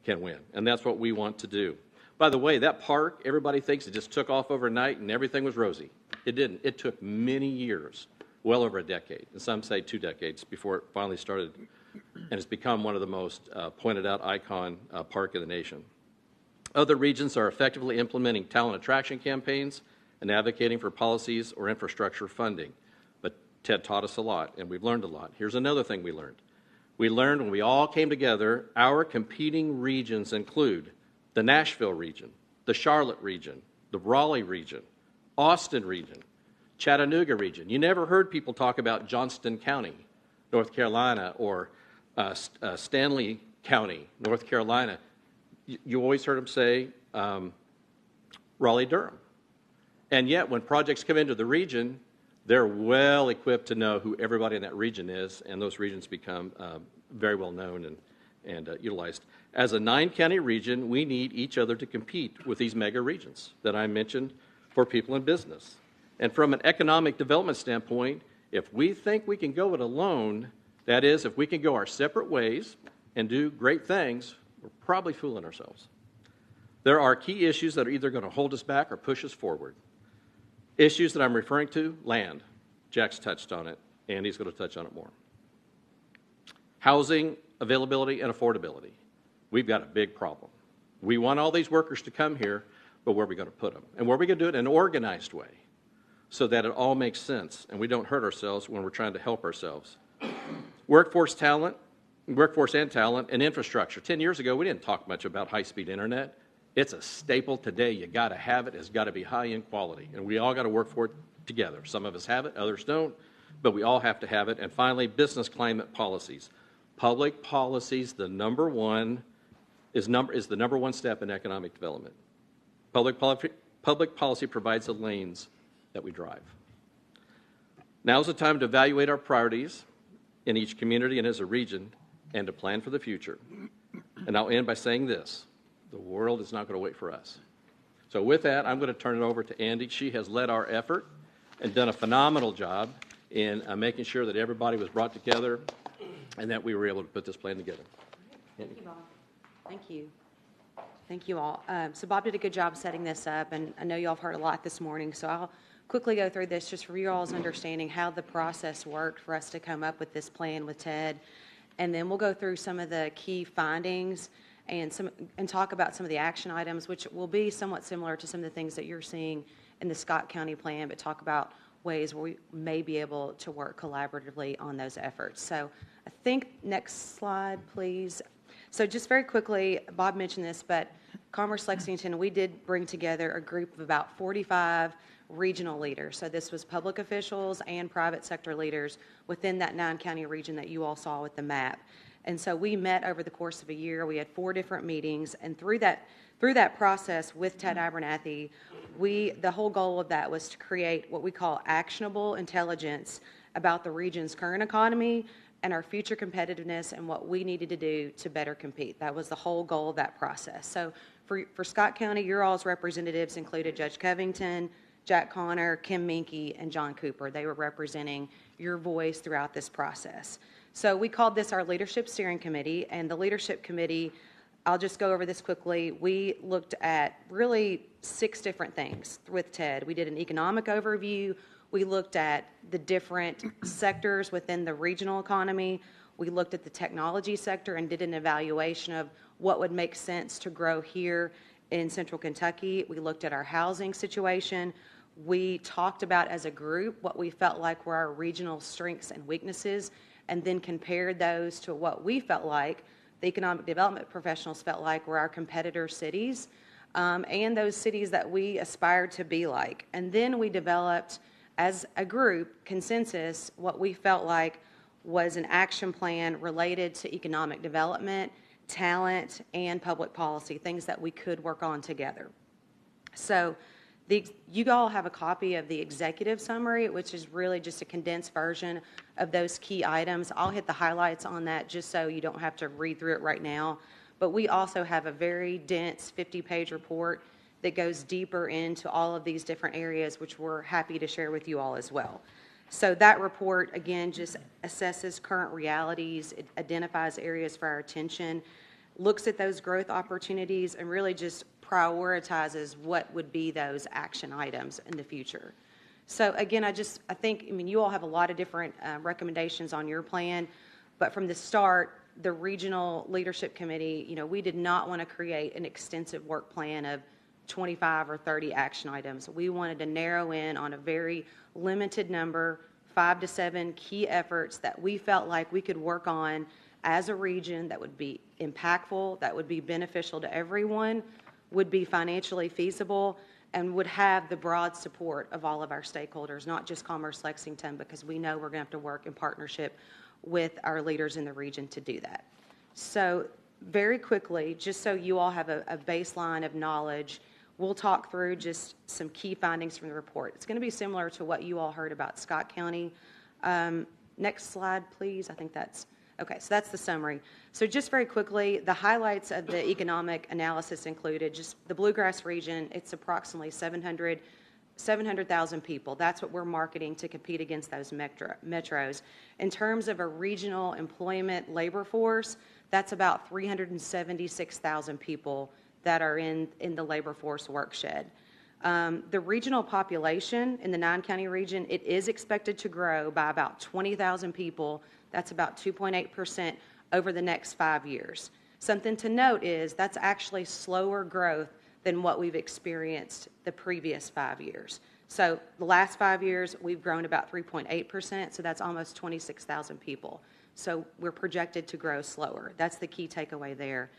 can win, and that's what we want to do. By the way, that park, everybody thinks it just took off overnight and everything was rosy. It didn't. It took many years, well over a decade, and some say 2 decades before it finally started, and it's become one of the most pointed out icon park in the nation. Other regions are effectively implementing talent attraction campaigns and advocating for policies or infrastructure funding. But Ted taught us a lot, and we've learned a lot. Here's another thing we learned. We learned when we all came together, our competing regions include the Nashville region, the Charlotte region, the Raleigh region, Austin region, Chattanooga region. You never heard people talk about Johnston County, North Carolina, or Stanley County, North Carolina. You always heard them say Raleigh-Durham. And yet, when projects come into the region, they're well equipped to know who everybody in that region is, and those regions become very well known and utilized. As a 9-county region, we need each other to compete with these mega regions that I mentioned for people in business. And from an economic development standpoint, if we think we can go it alone, that is, if we can go our separate ways and do great things, we're probably fooling ourselves. There are key issues that are either going to hold us back or push us forward. Issues that I'm referring to, land. Jack's touched on it, and he's going to touch on it more. Housing availability and affordability. We've got a big problem. We want all these workers to come here, but where are we going to put them? And where are we going to do it in an organized way so that it all makes sense and we don't hurt ourselves when we're trying to help ourselves? Workforce and talent, and infrastructure. 10 years ago, we didn't talk much about high-speed internet. It's a staple today. You got to have it. It's got to be high in quality, and we all got to work for it together. Some of us have it, others don't, but we all have to have it. And finally, business climate policies. Public policies, the number one is the number one step in economic development. Public policy provides the lanes that we drive. Now's the time to evaluate our priorities in each community and as a region, and to plan for the future. And I'll end by saying this: the world is not going to wait for us. So with that, I'm going to turn it over to Andy. She has led our effort and done a phenomenal job in making sure that everybody was brought together and that we were able to put this plan together. Thank you, Bob. Thank you. Thank you all. So Bob did a good job setting this up, and I know you all have heard a lot this morning, so I'll quickly go through this just for you all's understanding how the process worked for us to come up with this plan with Ted. And then we'll go through some of the key findings and talk about some of the action items, which will be somewhat similar to some of the things that you're seeing in the Scott County plan, but talk about ways where we may be able to work collaboratively on those efforts. So I think next slide, please. So just very quickly, Bob mentioned this, but Commerce Lexington, we did bring together a group of about 45 regional leaders. So this was public officials and private sector leaders within that 9-county region that you all saw with the map. And so we met over the course of a year. We had 4 different meetings, and through that process with Ted Abernathy, the whole goal of that was to create what we call actionable intelligence about the region's current economy and our future competitiveness and what we needed to do to better compete. That was the whole goal of that process. So for Scott County, your all's representatives included Judge Covington, Jack Connor, Kim Minke, and John Cooper. They were representing your voice throughout this process. So we called this our Leadership Steering Committee, and the Leadership Committee, I'll just go over this quickly. We looked at really 6 different things with Ted. We did an economic overview. We looked at the different sectors within the regional economy. We looked at the technology sector and did an evaluation of what would make sense to grow here in Central Kentucky. We looked at our housing situation. We talked about as a group what we felt like were our regional strengths and weaknesses, and then compared those to what we felt like the economic development professionals felt like were our competitor cities, and those cities that we aspired to be like. And then we developed, as a group, consensus, what we felt like was an action plan related to economic development, talent, and public policy, things that we could work on together. So you all have a copy of the executive summary, which is really just a condensed version of those key items. I'll hit the highlights on that just so you don't have to read through it right now. But we also have a very dense 50-page report that goes deeper into all of these different areas, which we're happy to share with you all as well. So that report, again, just assesses current realities. It identifies areas for our attention, looks at those growth opportunities, and really just prioritizes what would be those action items in the future. So again, I think, you all have a lot of different recommendations on your plan, but from the start, the Regional Leadership Committee, we did not want to create an extensive work plan of 25 or 30 action items. We wanted to narrow in on a very limited number, 5 to 7 key efforts that we felt like we could work on as a region that would be impactful, that would be beneficial to everyone, would be financially feasible, and would have the broad support of all of our stakeholders, not just Commerce Lexington, because we know we're going to have to work in partnership with our leaders in the region to do that. So very quickly, just so you all have a baseline of knowledge, we'll talk through just some key findings from the report. It's going to be similar to what you all heard about Scott County. Next slide, please. I think that's okay. So that's the summary. So just very quickly, the highlights of the economic analysis included just the Bluegrass region. It's approximately 700,000 people. That's what we're marketing to compete against those metros. In terms of a regional employment labor force, that's about 376,000 people that are in the labor force workshed. The regional population in the 9-county region, it is expected to grow by about 20,000 people. That's about 2.8% over the next 5 years. Something to note is that's actually slower growth than what we've experienced the previous 5 years. So the last 5 years, we've grown about 3.8%, so that's almost 26,000 people. So we're projected to grow slower. That's the key takeaway there.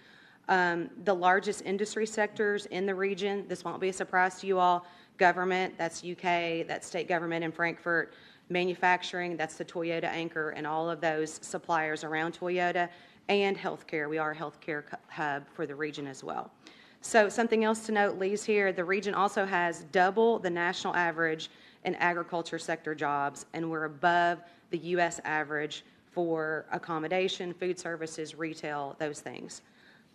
The largest industry sectors in the region, this won't be a surprise to you all, government, that's UK, that's state government in Frankfurt, manufacturing, that's the Toyota anchor and all of those suppliers around Toyota, and healthcare. We are a healthcare hub for the region as well. So something else to note, Lee's here, the region also has double the national average in agriculture sector jobs, and we're above the U.S. average for accommodation, food services, retail, those things.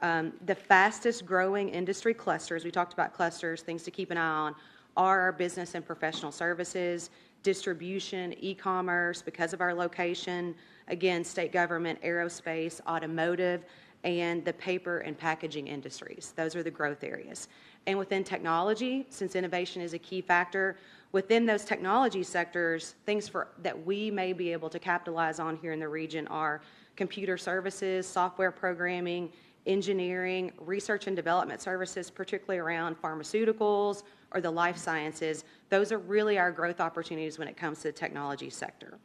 The fastest growing industry clusters, we talked about clusters, things to keep an eye on, are our business and professional services, distribution, e-commerce, because of our location, again, state government, aerospace, automotive, and the paper and packaging industries. Those are the growth areas. And within technology, since innovation is a key factor, within those technology sectors, things that we may be able to capitalize on here in the region are computer services, software programming, engineering, research and development services, particularly around pharmaceuticals or the life sciences. Those are really our growth opportunities when it comes to the technology sector.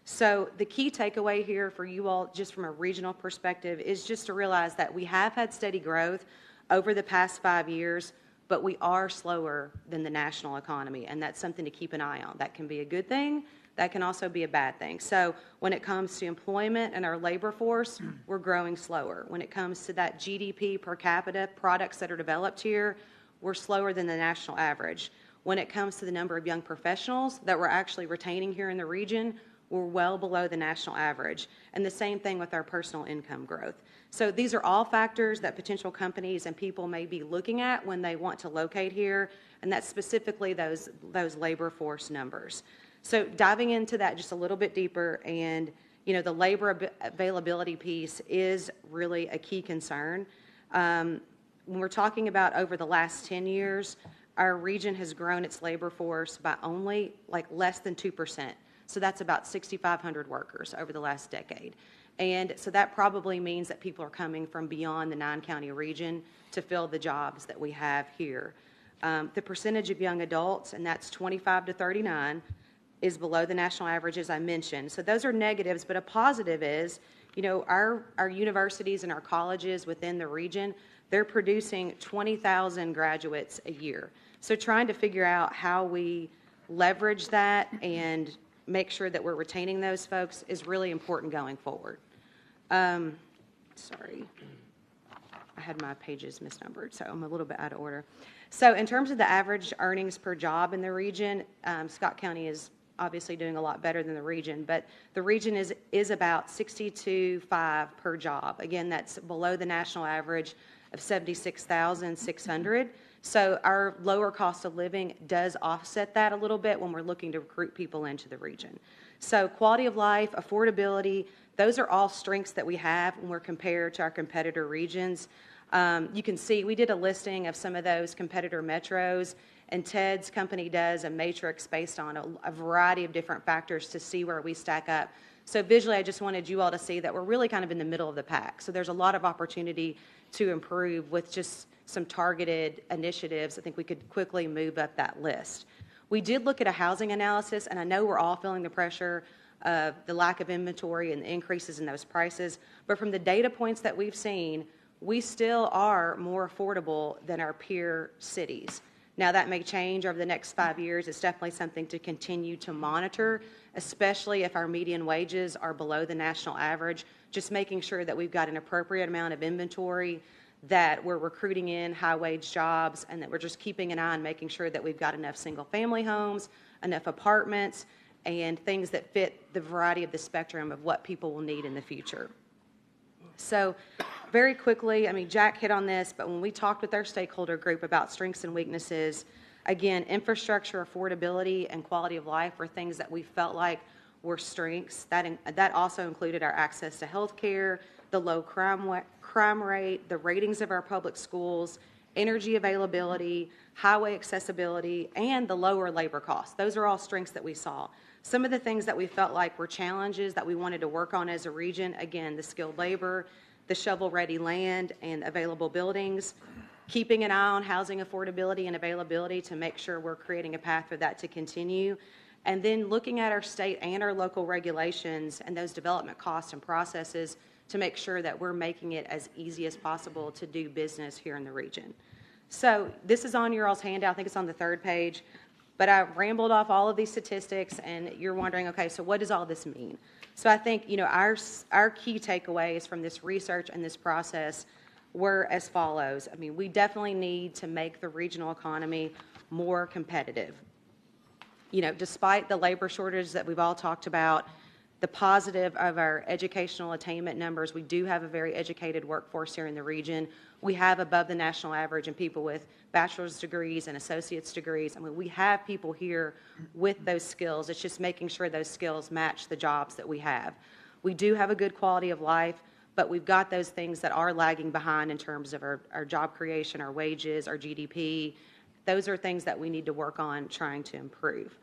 So the key takeaway here for you all, just from a regional perspective, is just to realize that we have had steady growth over the past 5 years, but we are slower than the national economy, and that's something to keep an eye on. That can be a good thing. That can also be a bad thing. So when it comes to employment and our labor force, we're growing slower. When it comes to that GDP per capita, products that are developed here, we're slower than the national average. When it comes to the number of young professionals that we're actually retaining here in the region, we're well below the national average. And the same thing with our personal income growth. So these are all factors that potential companies and people may be looking at when they want to locate here, and that's specifically those labor force numbers. So diving into that just a little bit deeper, and the labor availability piece is really a key concern. When we're talking about over the last 10 years, our region has grown its labor force by only less than 2%. So that's about 6,500 workers over the last decade. And so that probably means that people are coming from beyond the 9-county region to fill the jobs that we have here. The percentage of young adults, and that's 25 to 39, is below the national average, as I mentioned. So those are negatives, but a positive is, our universities and our colleges within the region, they're producing 20,000 graduates a year. So trying to figure out how we leverage that and make sure that we're retaining those folks is really important going forward. Sorry, I had my pages misnumbered, so I'm a little bit out of order. So in terms of the average earnings per job in the region, Scott County is obviously doing a lot better than the region, but the region is about $62,500 per job. Again, that's below the national average of $76,600. So our lower cost of living does offset that a little bit when we're looking to recruit people into the region. So quality of life, affordability, those are all strengths that we have when we're compared to our competitor regions. You can see we did a listing of some of those competitor metros, and Ted's company does a matrix based on a variety of different factors to see where we stack up. So visually, I just wanted you all to see that we're really kind of in the middle of the pack. So there's a lot of opportunity to improve with just some targeted initiatives. I think we could quickly move up that list. We did look at a housing analysis, and I know we're all feeling the pressure of the lack of inventory and the increases in those prices, but from the data points that we've seen, we still are more affordable than our peer cities. Now, that may change over the next 5 years. It's definitely something to continue to monitor, especially if our median wages are below the national average, just making sure that we've got an appropriate amount of inventory, that we're recruiting in high-wage jobs, and that we're just keeping an eye on making sure that we've got enough single-family homes, enough apartments, and things that fit the variety of the spectrum of what people will need in the future. So very quickly, Jack hit on this, but when we talked with our stakeholder group about strengths and weaknesses, again, infrastructure, affordability, and quality of life were things that we felt like were strengths. That also included our access to health care, the low crime rate, the ratings of our public schools, energy availability, highway accessibility, and the lower labor costs. Those are all strengths that we saw. Some of the things that we felt like were challenges that we wanted to work on as a region, again, the skilled labor, the shovel-ready land and available buildings, keeping an eye on housing affordability and availability to make sure we're creating a path for that to continue, and then looking at our state and our local regulations and those development costs and processes to make sure that we're making it as easy as possible to do business here in the region. So this is on your all's handout. I think it's on the third page. But I rambled off all of these statistics, and you're wondering, okay, so what does all this mean? So I think, our key takeaways from this research and this process were as follows. I mean, we definitely need to make the regional economy more competitive. Despite the labor shortage that we've all talked about, the positive of our educational attainment numbers, we do have a very educated workforce here in the region. We have above the national average in people with bachelor's degrees and associate's degrees. I mean, we have people here with those skills. It's just making sure those skills match the jobs that we have. We do have a good quality of life, but we've got those things that are lagging behind in terms of our job creation, our wages, our GDP. Those are things that we need to work on trying to improve.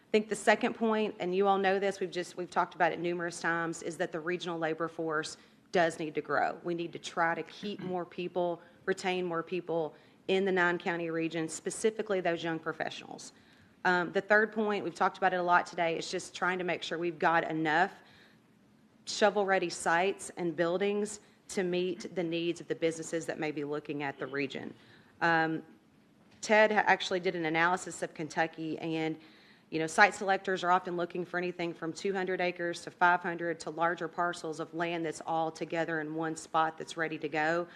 I think the second point, and you all know this, we've talked about it numerous times, is that the regional labor force does need to grow. We need to try to keep more people, retain more people in the 9-county region, specifically those young professionals. The third point, we've talked about it a lot today, is just trying to make sure we've got enough shovel-ready sites and buildings to meet the needs of the businesses that may be looking at the region. Ted actually did an analysis of Kentucky, and site selectors are often looking for anything from 200 acres to 500 to larger parcels of land that's all together in one spot that's ready to go.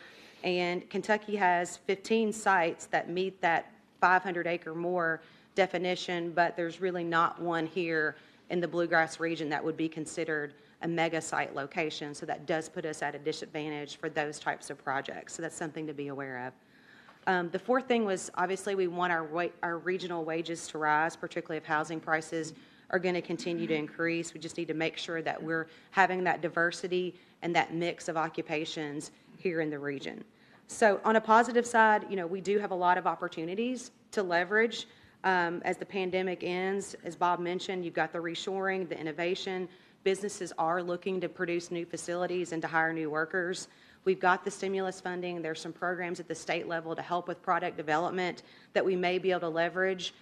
And Kentucky has 15 sites that meet that 500-acre more definition, but there's really not one here in the Bluegrass region that would be considered a mega site location. So that does put us at a disadvantage for those types of projects. So that's something to be aware of. The fourth thing was, obviously, we want our regional wages to rise, particularly if housing prices are going to continue to increase. We just need to make sure that we're having that diversity and that mix of occupations here in the region. So on a positive side, we do have a lot of opportunities to leverage as the pandemic ends. As Bob mentioned, you've got the reshoring, the innovation. Businesses are looking to produce new facilities and to hire new workers. We've got the stimulus funding. There's some programs at the state level to help with product development that we may be able to leverage.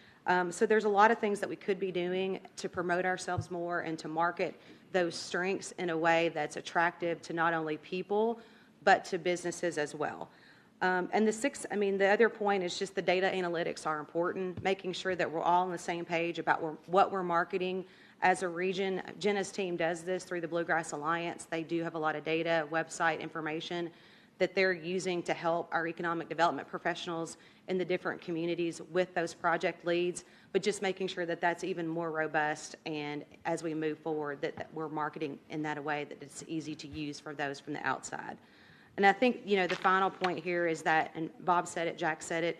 So there's a lot of things that we could be doing to promote ourselves more and to market those strengths in a way that's attractive to not only people, but to businesses as well. And the other point is just the data analytics are important, making sure that we're all on the same page about what we're marketing as a region. Jenna's team does this through the Bluegrass Alliance. They do have a lot of data, website information that they're using to help our economic development professionals in the different communities with those project leads, but just making sure that that's even more robust, and as we move forward, that we're marketing in that way that it's easy to use for those from the outside. And I think, the final point here is that, and Bob said it, Jack said it,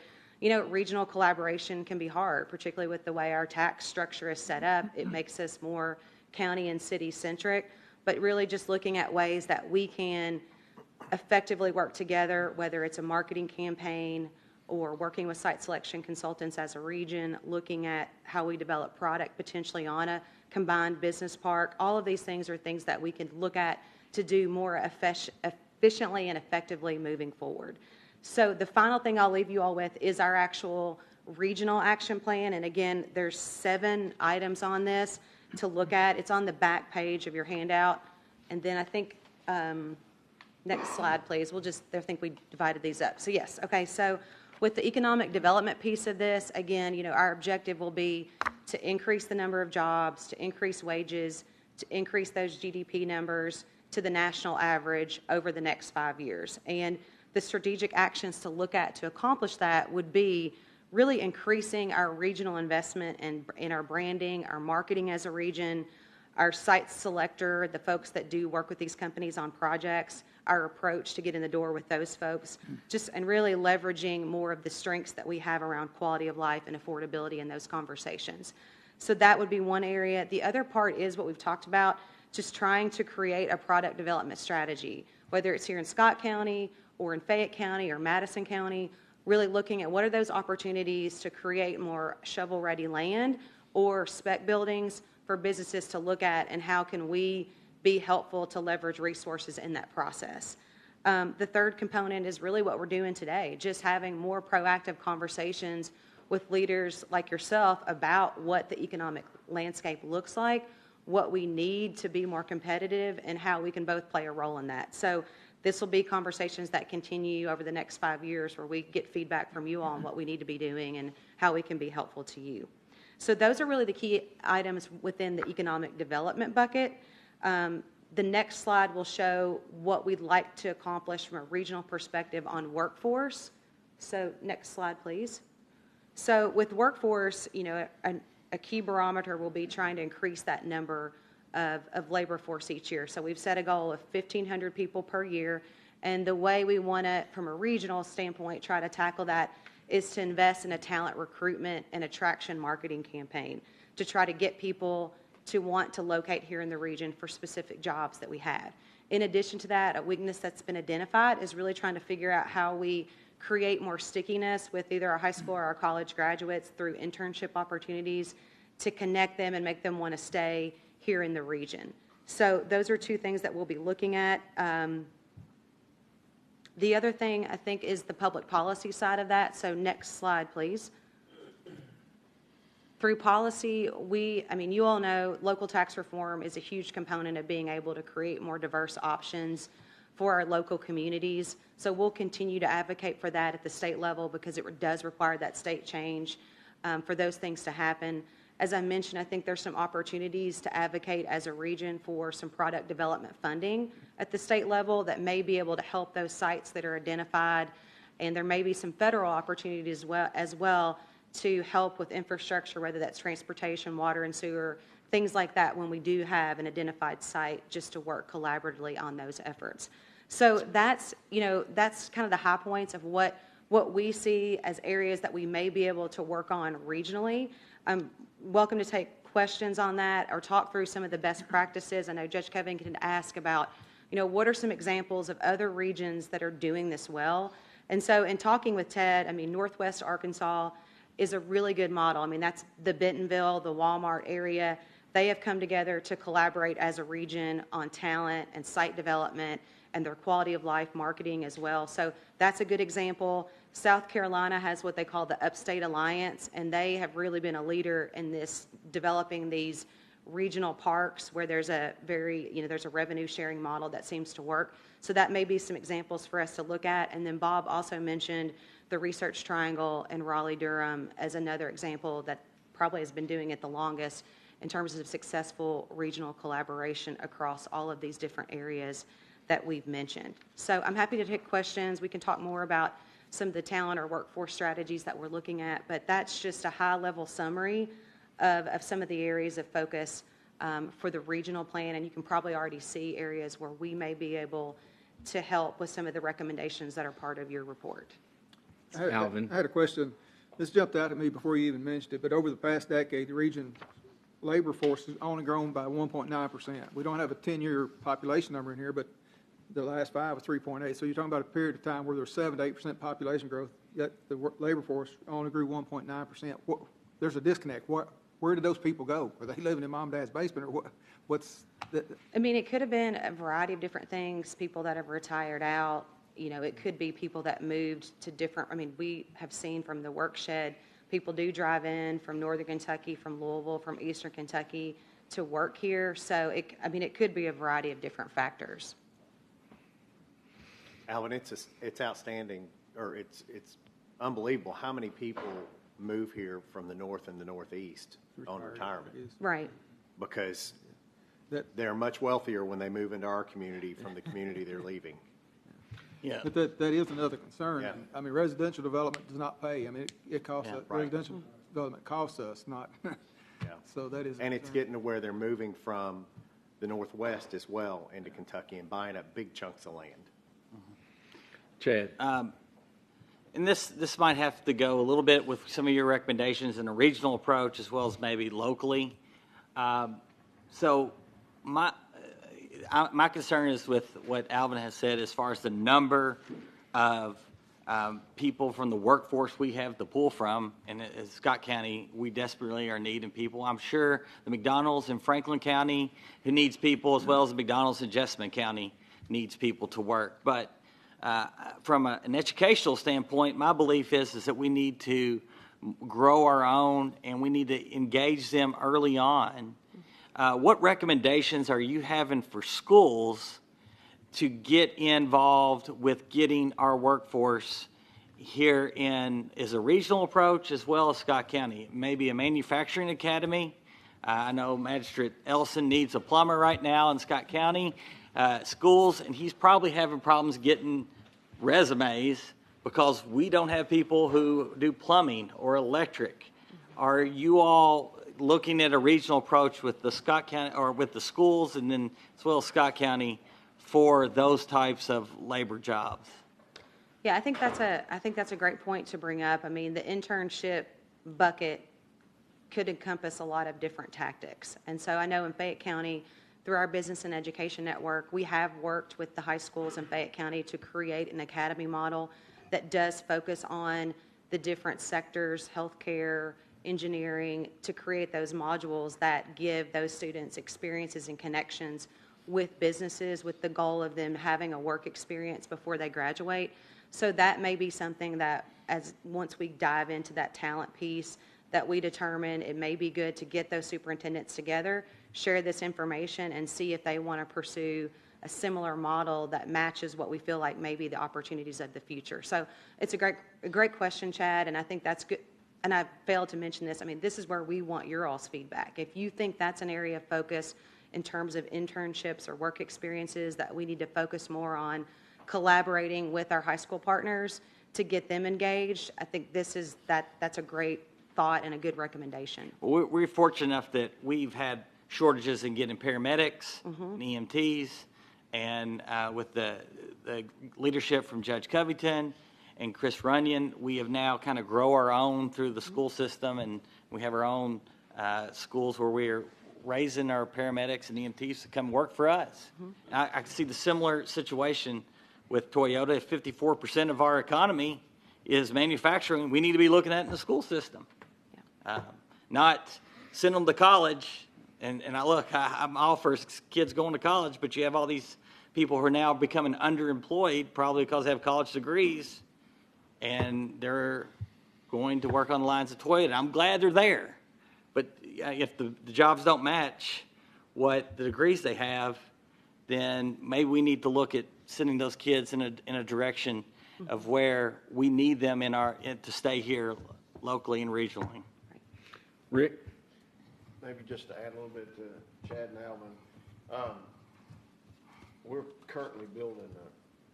regional collaboration can be hard, particularly with the way our tax structure is set up. It makes us more county and city centric, but really just looking at ways that we can effectively work together, whether it's a marketing campaign or working with site selection consultants as a region, looking at how we develop product potentially on a combined business park. All of these things are things that we can look at to do more efficiently and effectively moving forward. So the final thing I'll leave you all with is our actual regional action plan. And again, there's 7 items on this to look at. It's on the back page of your handout. And then I think, next slide, please. I think we divided these up. So yes, okay, so with the economic development piece of this, again, our objective will be to increase the number of jobs, to increase wages, to increase those GDP numbers to the national average over the next 5 years. And the strategic actions to look at to accomplish that would be really increasing our regional investment in our branding, our marketing as a region, our site selector, the folks that do work with these companies on projects, our approach to get in the door with those folks, and really leveraging more of the strengths that we have around quality of life and affordability in those conversations. So that would be one area. The other part is what we've talked about, just trying to create a product development strategy, whether it's here in Scott County or in Fayette County or Madison County. really looking at what are those opportunities to create more shovel-ready land or spec buildings for businesses to look at, and how can we be helpful to leverage resources in that process. The third component is really what we're doing today, just having more proactive conversations with leaders like yourself about what the economic landscape looks like, what we need to be more competitive, and how we can both play a role in that. So this will be conversations that continue over the next 5 years, where we get feedback from you all on what we need to be doing and how we can be helpful to you. So those are really the key items within the economic development bucket. The next slide will show what we'd like to accomplish from a regional perspective on workforce. So next slide, please. So with workforce, a key barometer will be trying to increase that number of labor force each year. So we've set a goal of 1,500 people per year. And the way we want to, from a regional standpoint, try to tackle that is to invest in a talent recruitment and attraction marketing campaign to try to get people to want to locate here in the region for specific jobs that we have. In addition to that, a weakness that's been identified is really trying to figure out how we create more stickiness with either our high school or our college graduates through internship opportunities to connect them and make them want to stay here in the region. So those are two things that we'll be looking at. The other thing, I think, is the public policy side of that. So next slide, please. Through policy, you all know local tax reform is a huge component of being able to create more diverse options for our local communities. So we'll continue to advocate for that at the state level, because it does require that state change for those things to happen. As I mentioned, I think there's some opportunities to advocate as a region for some product development funding at the state level that may be able to help those sites that are identified. And there may be some federal opportunities as well to help with infrastructure, whether that's transportation, water and sewer, things like that, when we do have an identified site, just to work collaboratively on those efforts. So that's kind of the high points of what we see as areas that we may be able to work on regionally. I'm welcome to take questions on that or talk through some of the best practices. I know Judge Kevin can ask about, what are some examples of other regions that are doing this well. And so in talking with Ted, Northwest Arkansas is a really good model. That's the Bentonville, the Walmart area. They have come together to collaborate as a region on talent and site development and their quality of life marketing as well. So that's a good example. South Carolina has what they call the Upstate Alliance, and they have really been a leader in this, developing these regional parks where there's a there's a revenue sharing model that seems to work. So that may be some examples for us to look at. And then Bob also mentioned the Research Triangle in Raleigh-Durham as another example that probably has been doing it the longest in terms of successful regional collaboration across all of these different areas that we've mentioned. So I'm happy to take questions. We can talk more about some of the talent or workforce strategies that we're looking at, but that's just a high-level summary of some of the areas of focus for the regional plan, and you can probably already see areas where we may be able to help with some of the recommendations that are part of your report. Alvin. I had a question. This jumped out at me before you even mentioned it, but over the past decade, the region labor force has only grown by 1.9%. We don't have a 10-year population number in here, but the last 5 was 3.8. So you're talking about a period of time where there's 7 to 8% population growth, yet the labor force only grew 1.9%. There's a disconnect. Where did those people go? Are they living in mom and dad's basement, or what's that? It could have been a variety of different things. People that have retired out. It could be people that moved to different. We have seen from the work shed, people do drive in from Northern Kentucky, from Louisville, from Eastern Kentucky to work here. So it could be a variety of different factors. Alvin, it's outstanding, or it's unbelievable how many people move here from the north and the northeast on retirement. Right. Because they're much wealthier when they move into our community from the community they're leaving. Yeah. But that is another concern. Yeah. Residential development does not pay. It costs us. Right. Residential development costs us, not. Yeah. So that is. And it's getting to where they're moving from the northwest as well into Kentucky and buying up big chunks of land. Chad. And this might have to go a little bit with some of your recommendations in a regional approach as well as maybe locally. So my concern is with what Alvin has said as far as the number of people from the workforce we have to pull from. And as Scott County, we desperately are needing people. I'm sure the McDonald's in Franklin County who needs people, as well as the McDonald's in Jessamine County needs people to work. But from an educational standpoint, my belief is that we need to grow our own, and we need to engage them early on. What recommendations are you having for schools to get involved with getting our workforce here in, as a regional approach as well as Scott County? Maybe a manufacturing academy. I know Magistrate Ellison needs a plumber right now in Scott County schools, and he's probably having problems getting resumes because we don't have people who do plumbing or electric. Are you all looking at a regional approach with the Scott County or with the schools and then as well as Scott County for those types of labor jobs? Yeah, I think that's a great point to bring up. I mean, the internship bucket could encompass a lot of different tactics. And so I know in Fayette County, through our Business and Education Network, we have worked with the high schools in Fayette County to create an academy model that does focus on the different sectors, healthcare, engineering, to create those modules that give those students experiences and connections with businesses with the goal of them having a work experience before they graduate. So that may be something that, as once we dive into that talent piece, that we determine it may be good to get those superintendents together, share this information, and see if they want to pursue a similar model that matches what we feel like may be the opportunities of the future. So it's a great question, Chad, and I think that's good. And I failed to mention this. I mean, this is where we want your all's feedback. If you think that's an area of focus in terms of internships or work experiences that we need to focus more on collaborating with our high school partners to get them engaged, I think that's a great thought and a good recommendation. Well, we're fortunate enough that we've had shortages in getting paramedics and EMTs, and with the leadership from Judge Covington and Chris Runyon, we have now kind of grow our own through the school system, and we have our own schools where we're raising our paramedics and EMTs to come work for us. I can see the similar situation with Toyota. If 54% of our economy is manufacturing, we need to be looking at it in the school system. Not send them to college. And I'm all for kids going to college, but you have all these people who are now becoming underemployed, probably because they have college degrees, and they're going to work on the lines of Toyota. I'm glad they're there. But if the jobs don't match what the degrees they have, then maybe we need to look at sending those kids in a direction of where we need them to stay here locally and regionally. Rick? Maybe just to add a little bit to Chad and Alvin, we're currently building an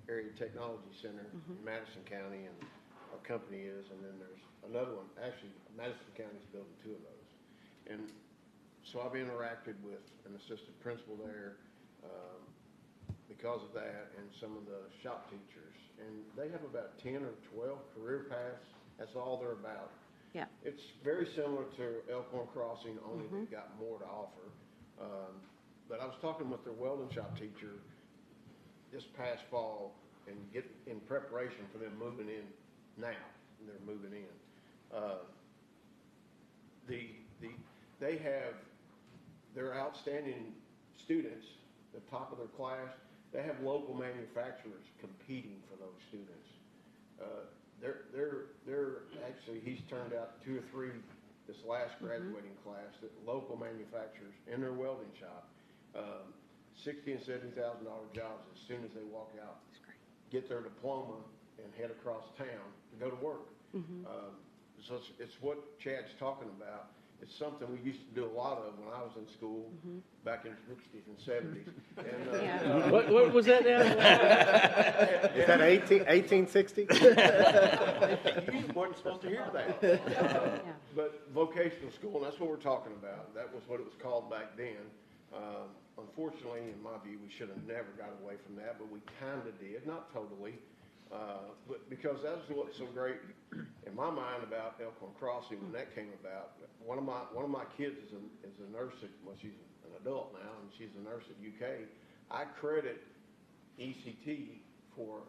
area technology center in Madison County, and our company is, and then there's another one. Actually, Madison County's building two of those. And so I've interacted with an assistant principal there because of that, and some of the shop teachers. And they have about 10 or 12 career paths. That's all they're about. Yeah. It's very similar to Elkhorn Crossing, only they've got more to offer. But I was talking with their welding shop teacher this past fall and get in preparation for them moving in now. And they're moving in. They have their outstanding students, the top of their class. They have local manufacturers competing for those students. They're actually, he's turned out 2 or 3 this last graduating class that local manufacturers in their welding shop, $60,000 and $70,000 jobs as soon as they walk out, get their diploma and head across town to go to work. So it's what Chad's talking about. It's something we used to do a lot of when I was in school back in the 60s and 70s. And, What was that now? Is that 1860? You weren't supposed to hear that. But vocational school, and that's what we're talking about. That was what it was called back then. Unfortunately, in my view, we should have never got away from that, but we kind of did. Not totally. But because that's what's so great in my mind about Elkhorn Crossing when that came about. One of my kids is a nurse well, she's an adult now, and she's a nurse at UK. I credit ECT for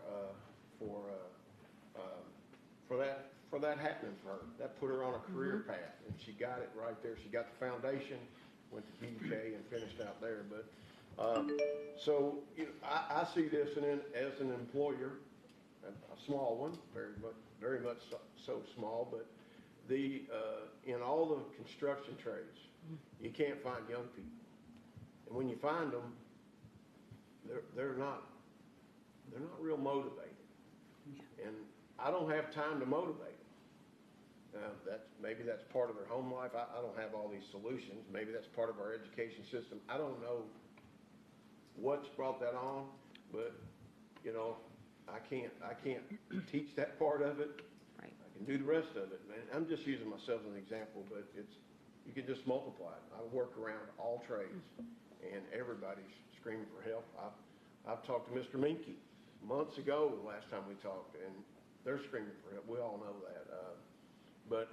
for that happening for her. That put her on a career path, and she got it right there. She got the foundation, went to BUK and finished out there. But so you know, I see this as an employer, a small one, very much so small, but in all the construction trades, you can't find young people, and when you find them, they're not real motivated, and I don't have time to motivate them. Maybe that's part of their home life. I don't have all these solutions. Maybe that's part of our education system. I don't know what's brought that on, but you know, I can't teach that part of it. Right. I can do the rest of it, man. I'm just using myself as an example, but you can just multiply it. I work around all trades, and everybody's screaming for help. I've talked to Mr. Minke months ago, the last time we talked, and they're screaming for help. We all know that. But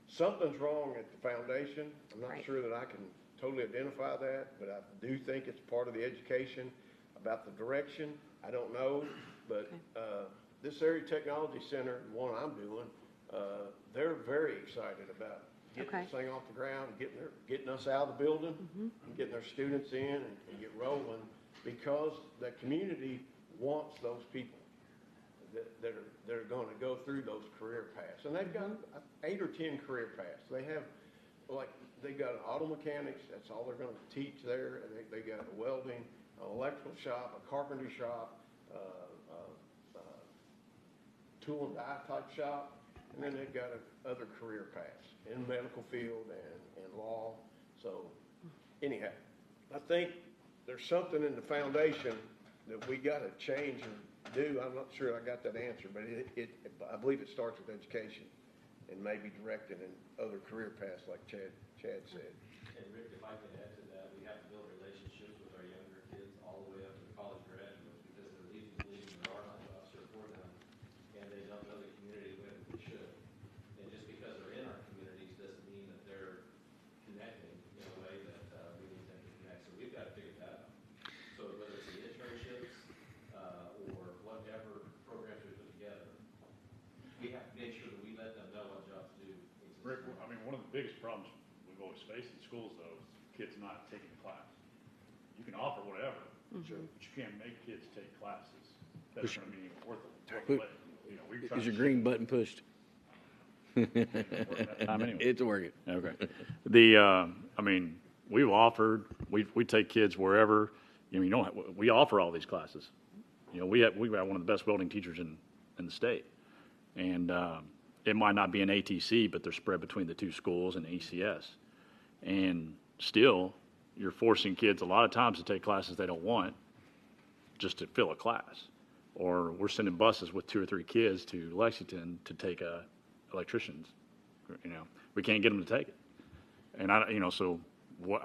something's wrong at the foundation. I'm not sure that I can totally identify that, but I do think it's part of the education. About the direction, I don't know. But this Area Technology Center, the one I'm doing, they're very excited about getting this thing off the ground, getting us out of the building, and getting their students in and get rolling, because the community wants those people that are going to go through those career paths. And they've got 8 or 10 career paths. They've got an auto mechanics, that's all they're going to teach there. And they got a welding, an electrical shop, a carpentry shop, tool and die type shop, and then they've got other career paths in the medical field and law. So anyhow, I think there's something in the foundation that we got to change or do. I'm not sure I got that answer, but I believe it starts with education and maybe directing in other career paths like Chad said. And Rick, if I can add to that, we have to build relationships with our younger kids all the way up to college graduates, because they're believing there are not jobs here for them, and they don't know the community the way that they should. And just because they're in our communities doesn't mean that they're connecting in a way that we need them to connect. So we've got to figure that out. So whether it's the internships or whatever programs we put together, we have to make sure that we let them know what jobs do exist. Rick, I mean, one of the biggest problems we've always faced in schools, though, is kids not taking the class. You can offer whatever, but you can't make kids take classes that are going to be worth it. You know, Is your green button pushed? Anyway. It's working. Okay. I mean, we've offered, we take kids wherever. You know, we offer all these classes. You know, we have one of the best welding teachers in the state, and it might not be an ATC, but they're spread between the two schools and ECS, and still, you're forcing kids a lot of times to take classes they don't want just to fill a class, or we're sending buses with 2 or 3 kids to Lexington to take electricians. You know, we can't get them to take it, and so what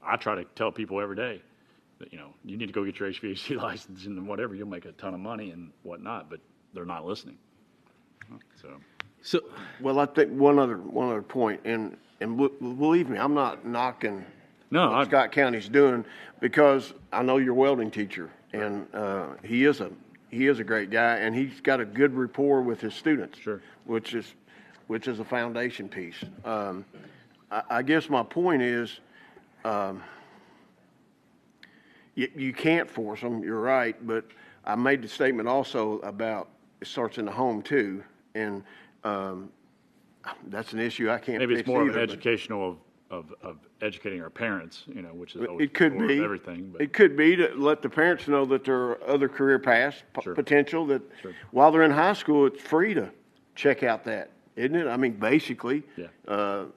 I try to tell people every day that, you know, you need to go get your HVAC license and whatever, you'll make a ton of money and whatnot, but they're not listening. So Well, I think one other point, and believe me, I'm not knocking what Scott County's doing, because I know your welding teacher, and he is a great guy, and he's got a good rapport with his students. Sure. Which is a foundation piece. I guess my point is, you can't force them. You're right, but I made the statement also about it starts in the home too, and that's an issue I can't. Maybe it's more of either, an educational of educating our parents, you know, which is always it could be everything. But it could be to let the parents know that there are other career paths potential. That while they're in high school, it's free to check out that, isn't it? I mean, basically,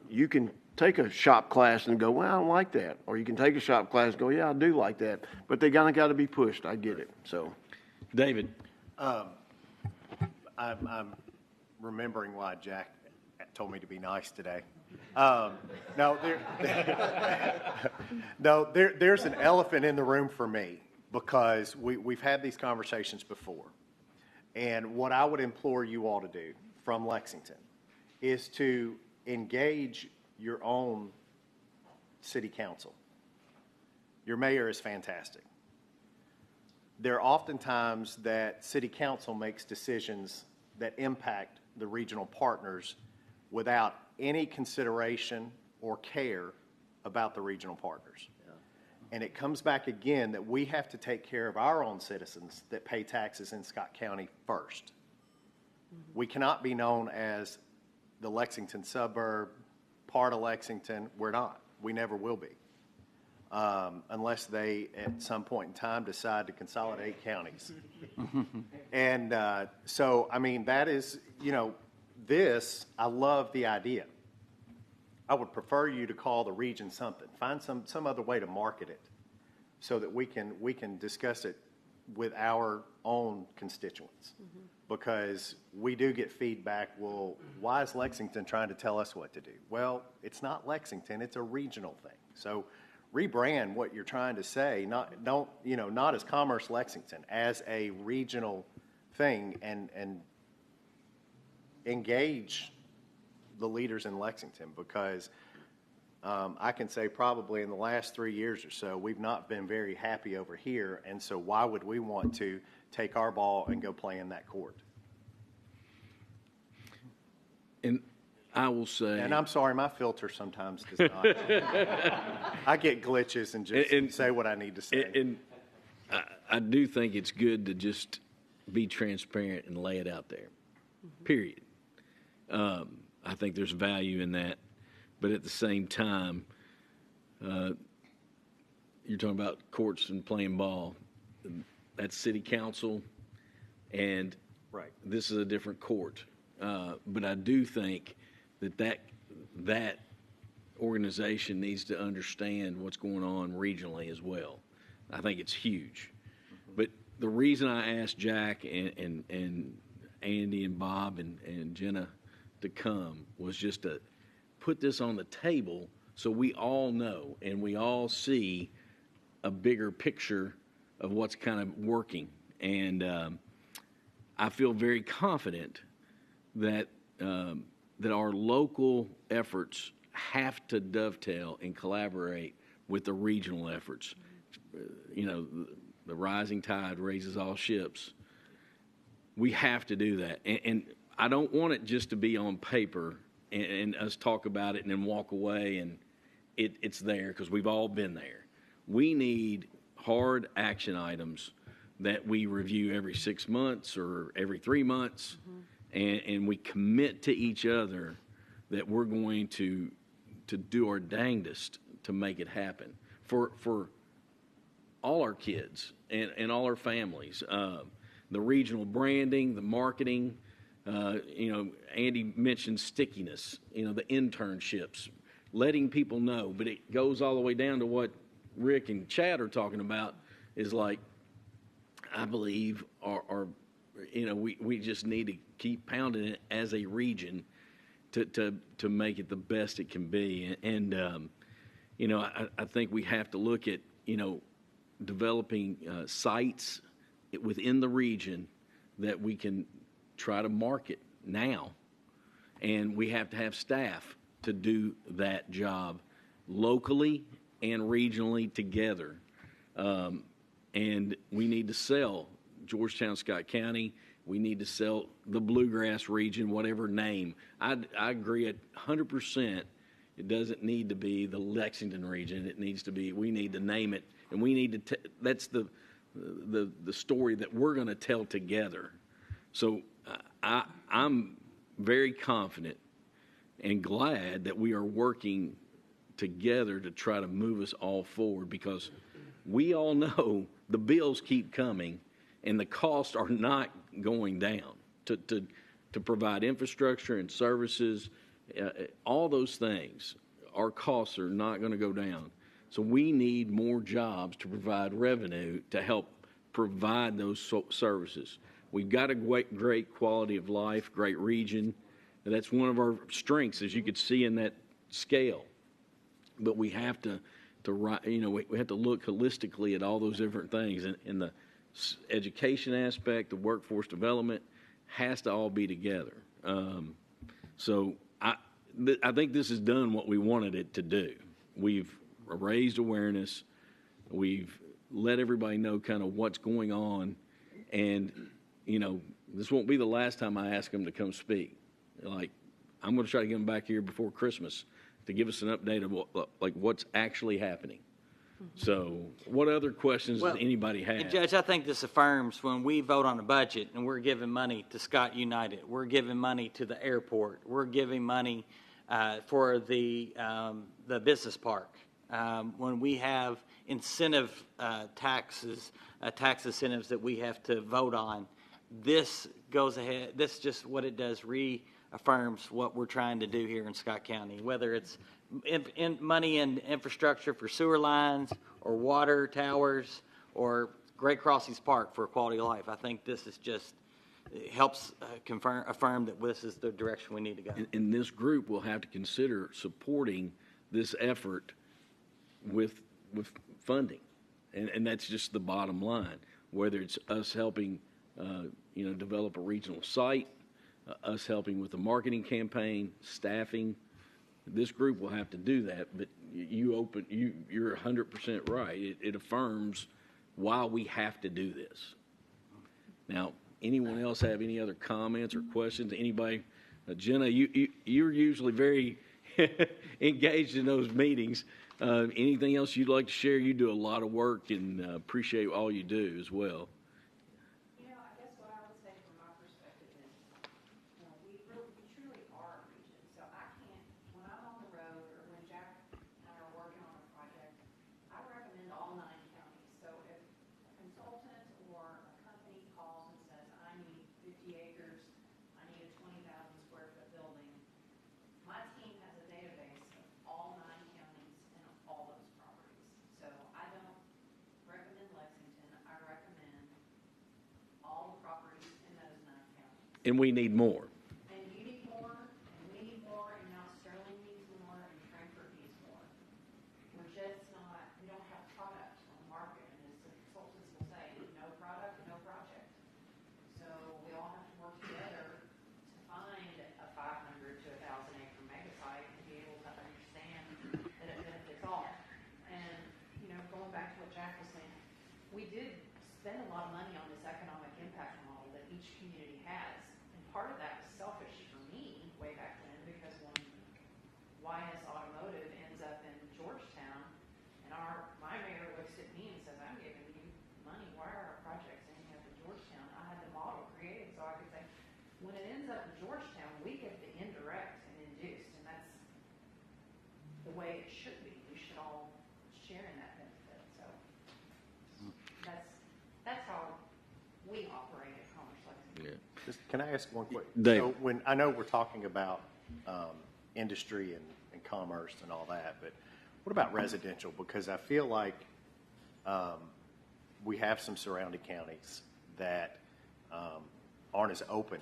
you can take a shop class and go, well, I don't like that, or you can take a shop class and go, yeah, I do like that, but they kind of got to be pushed. I get it. So, David, I'm remembering why Jack told me to be nice today. No, there's an elephant in the room for me, because we've had these conversations before. And what I would implore you all to do from Lexington is to engage your own city council. Your mayor is fantastic. There are often times that city council makes decisions that impact the regional partners without any consideration or care about the regional partners. And it comes back again that we have to take care of our own citizens that pay taxes in Scott County first. We cannot be known as the Lexington suburb, part of Lexington. We're not. We never will be. Unless they, at some point in time, decide to consolidate counties. And so, I mean, that is, you know, this, I love the idea. I would prefer you to call the region something. Find some other way to market it so that we can discuss it with our own constituents. Because we do get feedback, well, why is Lexington trying to tell us what to do? Well, it's not Lexington, it's a regional thing. So rebrand what you're trying to say, not as Commerce Lexington, as a regional thing, and engage the leaders in Lexington, because I can say probably in the last 3 years or so, we've not been very happy over here, and so why would we want to take our ball and go play in that court? And I will say, and I'm sorry, my filter sometimes does not. I get glitches and just say what I need to say. And I do think it's good to just be transparent and lay it out there, period. I think there's value in that. But at the same time, you're talking about courts and playing ball. That's city council, and right. This is a different court. But I do think that organization needs to understand what's going on regionally as well. I think it's huge. But the reason I asked Jack and Andy and Bob and Jenna to come was just to put this on the table so we all know and we all see a bigger picture of what's kind of working. And I feel very confident that that our local efforts have to dovetail and collaborate with the regional efforts. You know, the rising tide raises all ships. We have to do that. And I don't want it just to be on paper and us talk about it and then walk away and it's there, because we've all been there. We need hard action items that we review every 6 months or every 3 months, and we commit to each other that we're going to do our dangdest to make it happen for all our kids and all our families. The regional branding, the marketing, Andy mentioned stickiness, the internships, letting people know, but it goes all the way down to what Rick and Chad are talking about is like, I believe we just need to keep pounding it as a region to make it the best it can be. And I think we have to look at, developing sites within the region that we can try to market now. And we have to have staff to do that job locally and regionally together. And we need to sell Georgetown, Scott County. We need to sell the Bluegrass region, whatever name. I agree 100%. It doesn't need to be the Lexington region. It needs to be, we need to name it. And we need to, that's the story that we're going to tell together. So I'm very confident and glad that we are working together to try to move us all forward, because we all know the bills keep coming and the costs are not going down to provide infrastructure and services, all those things. Our costs are not going to go down. So we need more jobs to provide revenue to help provide those services. We've got a great quality of life, great region. And that's one of our strengths, as you could see in that scale. But we have to we have to look holistically at all those different things. And in the education aspect, the workforce development has to all be together. So I think this has done what we wanted it to do. We've raised awareness. We've let everybody know kind of what's going on. And this won't be the last time I ask them to come speak. Like, I'm going to try to get them back here before Christmas to give us an update of what's actually happening. So what other questions does anybody have? And Judge, I think this affirms when we vote on a budget and we're giving money to Scott United, we're giving money to the airport, we're giving money for the business park. When we have incentive tax incentives that we have to vote on, this goes ahead. This just what it does reaffirms what we're trying to do here in Scott County, whether it's money in infrastructure for sewer lines or water towers or Great Crossings Park for quality of life. I think this is just helps affirm that this is the direction we need to go. And this group will have to consider supporting this effort with funding, and that's just the bottom line. Whether it's us helping, develop a regional site, us helping with the marketing campaign, staffing. This group will have to do that, but you're 100% right. It affirms why we have to do this. Now, anyone else have any other comments or questions? Anybody? Jenna, you're usually very engaged in those meetings. Anything else you'd like to share? You do a lot of work and appreciate all you do as well. I guess what I would say from my perspective is, we truly are a region. So I can't, when I'm on the road or when Jack and I are working on a project, I recommend all 9 counties. So if a consultant or a company calls and says, I need 50 acres, I need a 20,000 square foot building, my team has a database of all 9 counties and all those properties. So I don't recommend Lexington, I recommend all the properties in those 9 counties. And we need more. And you need more, and we need more, and now Sterling needs more, and Frankfurt needs more. We're just not, we don't have product on the market, and as the consultants will say, no product, no project. So we all have to work together to find a 500 to 1,000 acre mega site and be able to understand that it benefits all. And, going back to what Jack was saying, we did spend a lot of money on this economic impact model that each community has. And part of that was selfish for me way back then, because when YS Automotive ends up in Georgetown and my mayor looks at me and says, I'm giving you money, why are our projects ending up in Georgetown? I had the model created so I could say, when it ends up in Georgetown, we get the indirect and induced, and that's the way it should be. We should all share in that benefit. So that's how we operate at Commerce Lexington. Can I ask one quick? Dave. So when I know we're talking about industry and commerce and all that, but what about residential? Because I feel like we have some surrounding counties that aren't as open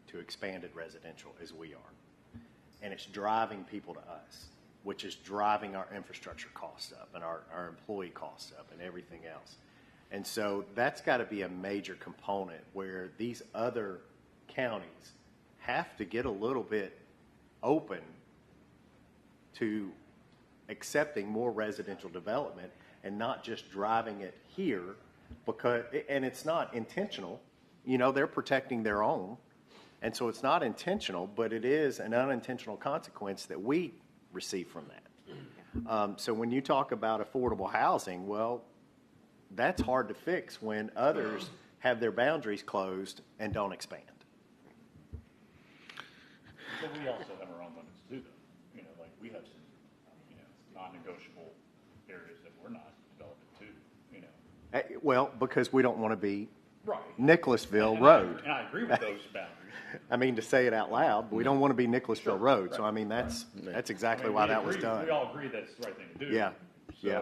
to expanded residential as we are. And it's driving people to us, which is driving our infrastructure costs up and our employee costs up and everything else. And so that's got to be a major component where these other counties have to get a little bit open to accepting more residential development and not just driving it here and it's not intentional. They're protecting their own. And so it's not intentional, but it is an unintentional consequence that we receive from that. So when you talk about affordable housing, well, that's hard to fix when others have their boundaries closed and don't expand. But we also have our own limits too, though. Like we have some, non-negotiable areas that we're not developing too, Well, because we don't want to be Right. Nicholasville And Road. I agree with those boundaries. I mean, to say it out loud, but we don't want to be Nicholasville Road. right. So, I mean, that's exactly why that was done. We all agree that's the right thing to do. Yeah, So yeah.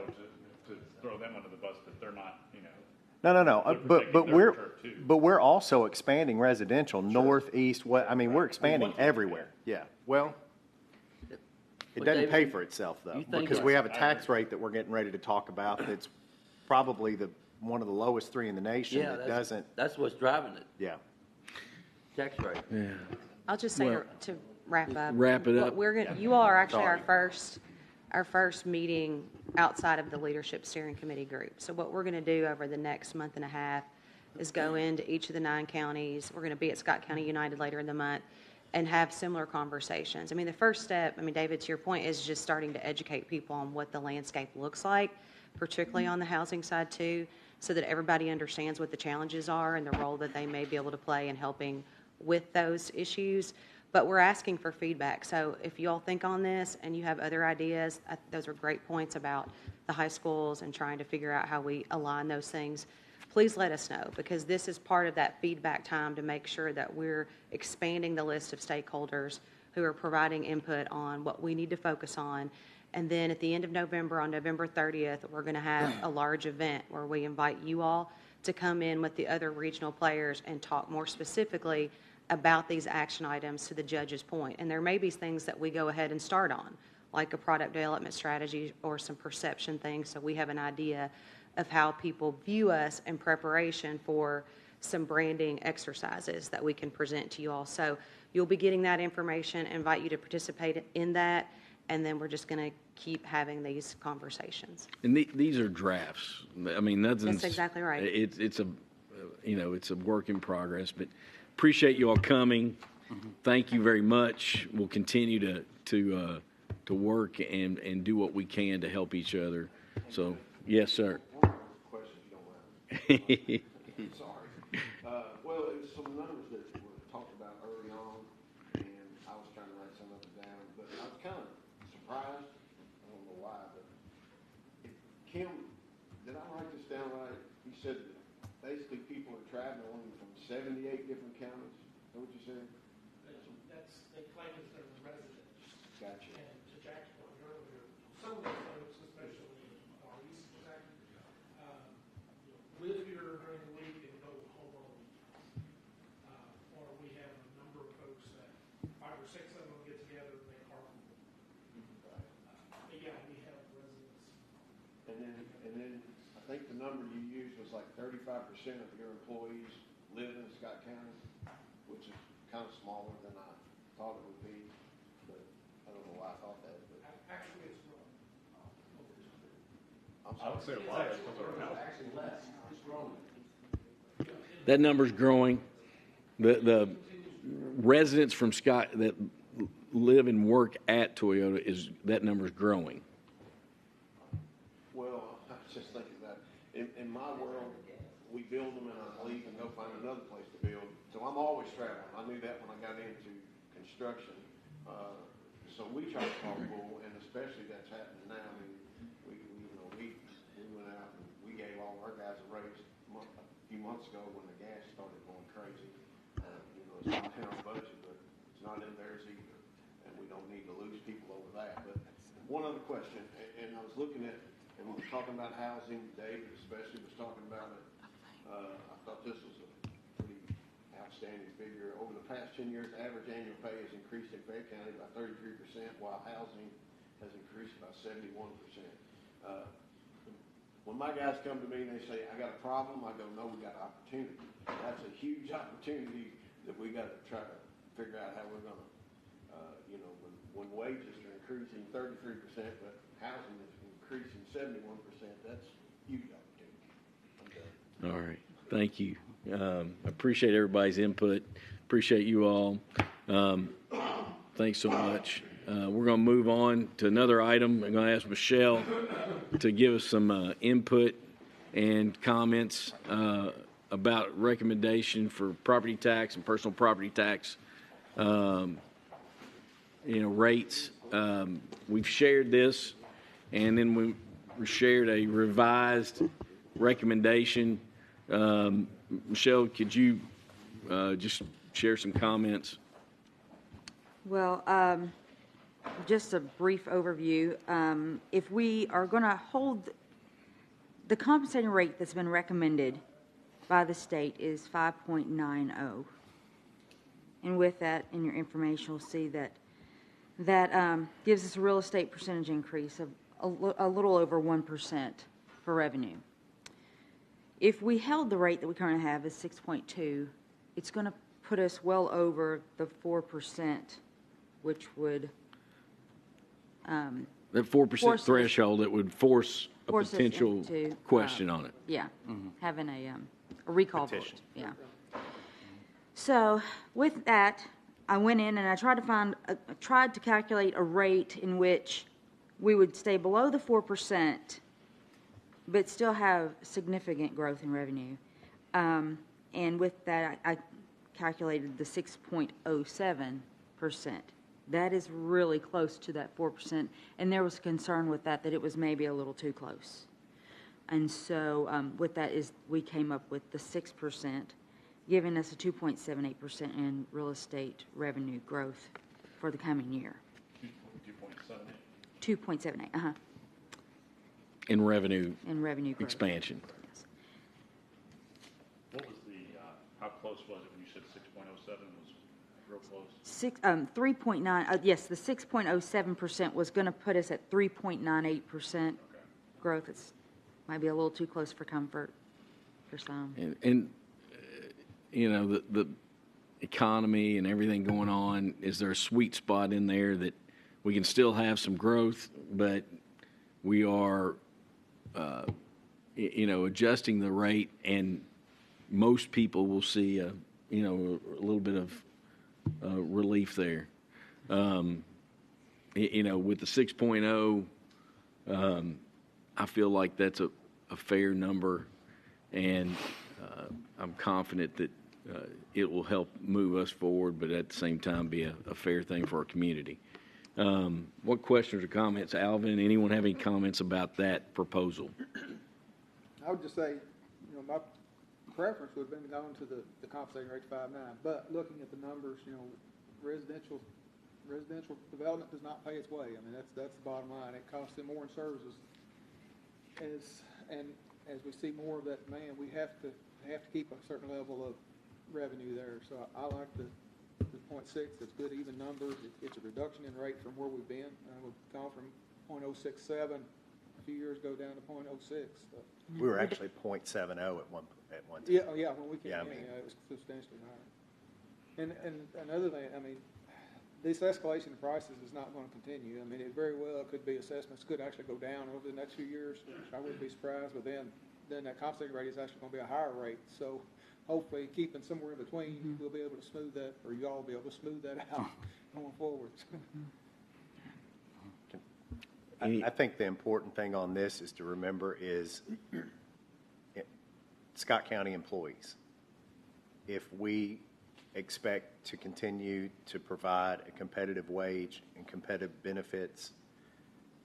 To throw them under the bus that they're not, No. They're protecting their turf, too. But we're also expanding residential north, east, west. I mean, we're expanding everywhere. Yeah. Well, it But doesn't David, pay for itself though, you think because we have a tax rate that we're getting ready to talk about that's probably one of the lowest 3 in the nation. Yeah, that doesn't. that's what's driving it, Yeah. tax rate. Yeah. I'll just say to wrap up. Wrap it what up. You all are actually Sorry. our first meeting outside of the Leadership Steering Committee group. So what we're going to do over the next month and a half is go into each of the 9 counties. We're going to be at Scott County United later in the month and have similar conversations. I mean, the first step, I mean, David, to your point, is just starting to educate people on what the landscape looks like, particularly on the housing side too, so that everybody understands what the challenges are and the role that they may be able to play in helping with those issues. But we're asking for feedback. So if you all think on this and you have other ideas, those are great points about the high schools and trying to figure out how we align those things. Please let us know, because this is part of that feedback time to make sure that we're expanding the list of stakeholders who are providing input on what we need to focus on. And then at the end of November, on November 30th, we're going to have a large event where we invite you all to come in with the other regional players and talk more specifically about these action items to the judge's point. And there may be things that we go ahead and start on, like a product development strategy or some perception things, so we have an idea of how people view us in preparation for some branding exercises that we can present to you all. So you'll be getting that information, invite you to participate in that, and then we're just going to keep having these conversations. And these are drafts. I mean, that's exactly right. It's a, it's a work in progress, but appreciate you all coming. Thank you very much. We'll continue to work and do what we can to help each other. So, yes, sir. One more question, if you don't mind. Sorry. Well, it was some numbers that were talked about early on, and I was trying to write some of it down, but I was kind of surprised. I don't know why, but Kim, did I write this down right? You said that basically people are traveling from 78 different counties. Is that what you said? They claim it's their residence. Gotcha. And to Jack's point earlier, some of those folks, especially in our east Kentucky, live here during the week and go home on the weekends. Or we have a number of folks that 5 or 6 of them get together and they carpool. But yeah, we have residents. And then I think the number you used was like 35% of your employees live in Scott County, which is kind of smaller than I thought it would be, but I don't know why I thought that. But Actually, it's growing. I would say a lot. Actually less. It's growing. That number's growing. The residents from Scott that live and work at Toyota, that number's growing. Well, I was just thinking that in my world, we build them and I leave and go find another place to build. So I'm always traveling. I knew that when I got into construction. So we try to carpool, and especially that's happening now. I mean, we went out and we gave all our guys a raise a few months ago when the gas started going crazy. It's not in our budget, but it's not in theirs either, and we don't need to lose people over that. But one other question, and I was looking at, and we were talking about housing. David especially was talking about it. I thought this was a pretty outstanding figure. Over the past 10 years, average annual pay has increased in Fayette County by 33%, while housing has increased by 71%. When my guys come to me and they say, I got a problem, I go, no, we got opportunity. That's a huge opportunity that we got to try to figure out how we're going to, when wages are increasing 33%, but housing is increasing 71%, that's a huge opportunity. I'm done. All right. Thank you. I appreciate everybody's input. Appreciate you all. Thanks so much. We're going to move on to another item. I'm going to ask Michelle to give us some input and comments about recommendation for property tax and personal property tax rates. We've shared this, and then we shared a revised recommendation. Michelle, could you just share some comments? Well, just a brief overview. If we are going to hold the compensating rate that's been recommended by the state is 5.90. And with that, in your information, you'll see that gives us a real estate percentage increase of a little over 1% for revenue. If we held the rate that we currently have is 6.2, it's going to put us well over the 4%, which would that 4% threshold that would force a potential question on it. Yeah, having a recall vote, Petition. yeah. So with that, I went in and I tried to calculate a rate in which we would stay below the 4%, but still have significant growth in revenue. And with that, I calculated the 6.07%. That is really close to that 4%, and there was concern with that it was maybe a little too close. And so with that we came up with the 6%, giving us a 2.78% in real estate revenue growth for the coming year. 2.78, In revenue. In revenue growth. Expansion. Yes. What was how close was it when you said 6.07 was real close? 3.9, yes, the 6.07% was going to put us at 3.98% growth. It's might be a little too close for comfort for some. And you know, the economy and everything going on, is there a sweet spot in there that we can still have some growth, but we are, adjusting the rate, and most people will see a little bit of relief there. With the 6.0, I feel like that's a fair number, and I'm confident that it will help move us forward, but at the same time be a fair thing for our community. What questions or comments, Alvin? Anyone have any comments about that proposal? I would just say, my preference would have been going to the compensating rate 5.9, but looking at the numbers, residential development does not pay its way. I mean, that's the bottom line. It costs them more in services. As we see more of that demand, we have to keep a certain level of revenue there. So I like the 0.6. It's good even number. It's a reduction in rate from where we've been. We've gone from 0.067 a few years ago down to 0.06. We were actually 0.70 at one time. Yeah, when we came in, it was substantially higher. And another thing, I mean, this escalation in prices is not going to continue. I mean, it very well could be assessments could actually go down over the next few years. I wouldn't be surprised, but then that compensating rate is actually going to be a higher rate. So hopefully keeping somewhere in between, we'll be able to smooth that, or you all will be able to smooth that out going forward. I think the important thing on this is to remember is Scott County employees. If we expect to continue to provide a competitive wage and competitive benefits,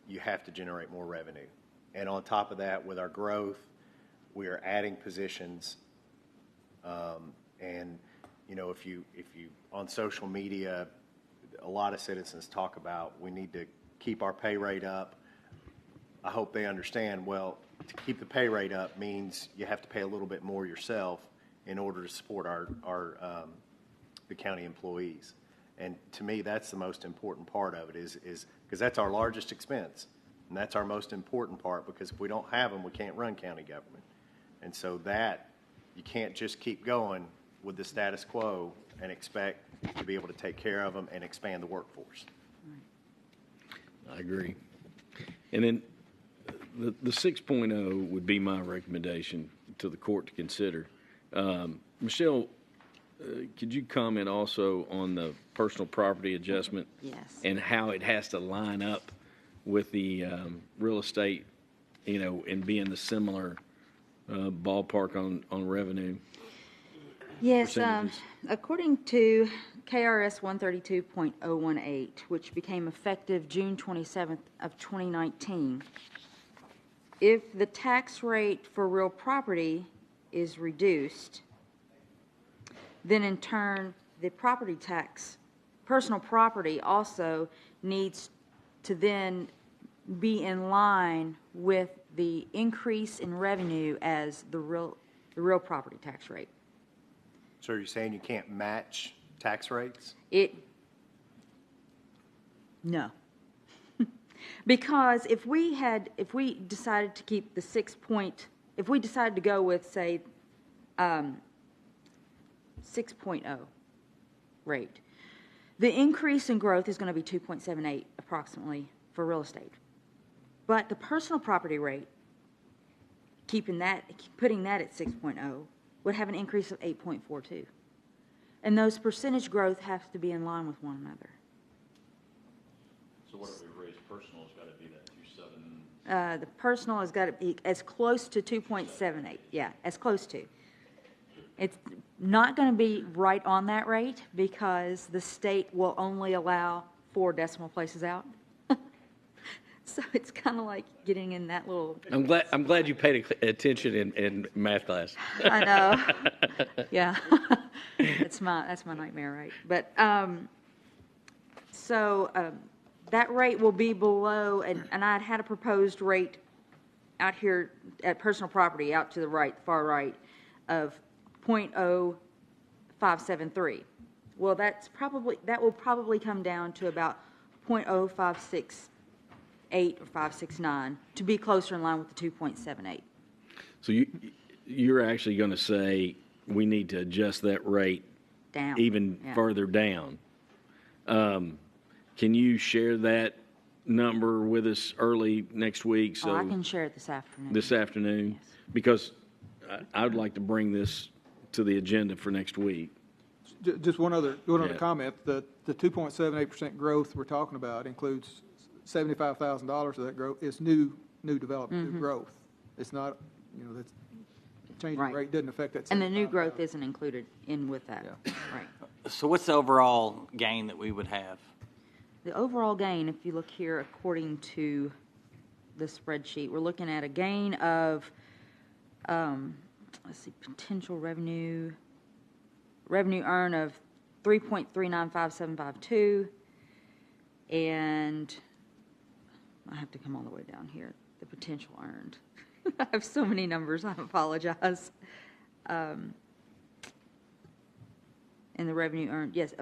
you have to generate more revenue. And on top of that, with our growth, we are adding positions. And if you on social media, a lot of citizens talk about we need to keep our pay rate up. I hope they understand, well, to keep the pay rate up means you have to pay a little bit more yourself in order to support the county employees. And to me, that's the most important part of it is because that's our largest expense. And that's our most important part, because if we don't have them, we can't run county government. And so that, you can't just keep going with the status quo and expect to be able to take care of them and expand the workforce. I agree. And then the 6.0 would be my recommendation to the court to consider. Michelle, could you comment also on the personal property adjustment? Yes. And how it has to line up with the real estate, and being the similar ballpark on revenue? Yes, according to KRS 132.018, which became effective June 27th of 2019, if the tax rate for real property is reduced, then in turn the property tax, personal property also needs to then be in line with the increase in revenue as the real property tax rate. So are you saying you can't match tax rates? No. Because if we decided to keep the if we decided to go with, say, 6.0 rate, the increase in growth is going to be 2.78 approximately for real estate. But the personal property rate, putting that at 6.0, would have an increase of 8.42. And those percentage growth have to be in line with one another. So what if we raise personal, it's gotta be that 2.7? The personal has got to be as close to 2.78, yeah, as close to. It's not going to be right on that rate because the state will only allow 4 decimal places out. So it's kind of like getting in that little. I'm glad you paid attention in math class. I know. Yeah. that's my nightmare, right? But that rate will be below, and I'd had a proposed rate out here at personal property out to the right, far right, of 0.0573. Well, that will probably come down to about 0.0568 or 569 to be closer in line with the 2.78. So you're actually going to say we need to adjust that rate Down. even Yeah. further down. Can you share that number with us early next week? So I can share it this afternoon. This afternoon? Yes. Because I would like to bring this to the agenda for next week. Just one other Yeah. comment. The 2.78% growth we're talking about includes $75,000 of that growth is new development, new growth. It's not, that's changing Right. rate doesn't affect that. And the new 75,000. growth isn't included in with that. Yeah. Right. So what's the overall gain that we would have? The overall gain, if you look here, according to the spreadsheet, we're looking at a gain of, potential revenue earn of 3.395752, and I have to come all the way down here, the potential earned. I have so many numbers, I apologize. And the revenue earned, yes,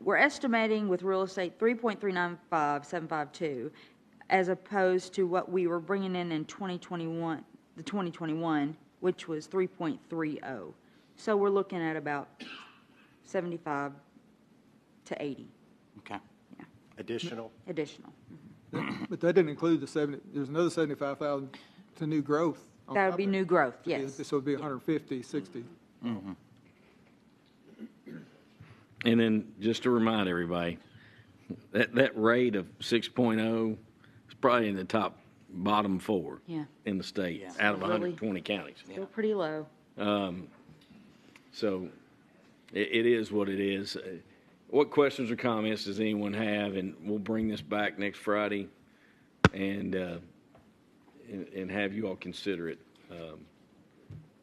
we're estimating with real estate 3.395752 as opposed to what we were bringing in 2021, which was 3.30. So we're looking at about 75 to 80. Okay. Yeah. Additional? Additional. But that didn't include there's another 75,000 to new growth. on That would top be of it. new growth, yes. So it'd be 150, 60. And then just to remind everybody, that rate of 6.0 is probably in the bottom 4 Yeah. in the state Yeah. out of Really? 120 counties. Still pretty low. So it is what it is. What questions or comments does anyone have? And we'll bring this back next Friday and have you all consider it.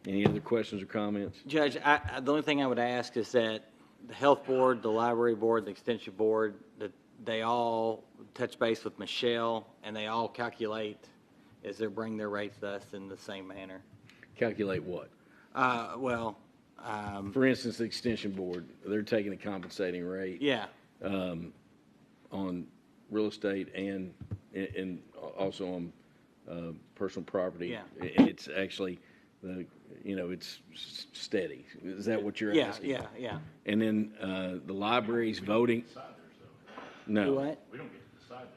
Any other questions or comments? Judge, the only thing I would ask is that the health board, the library board, the extension board, that they all touch base with Michelle and they all calculate as they bring their rates to us in the same manner. Calculate what? For instance, the extension board, they're taking a compensating rate. Yeah. On real estate and also on personal property. Yeah. It's actually it's steady. Is that what you're asking? Yeah. And then the library's voting. No. What? We don't get to decide theirs.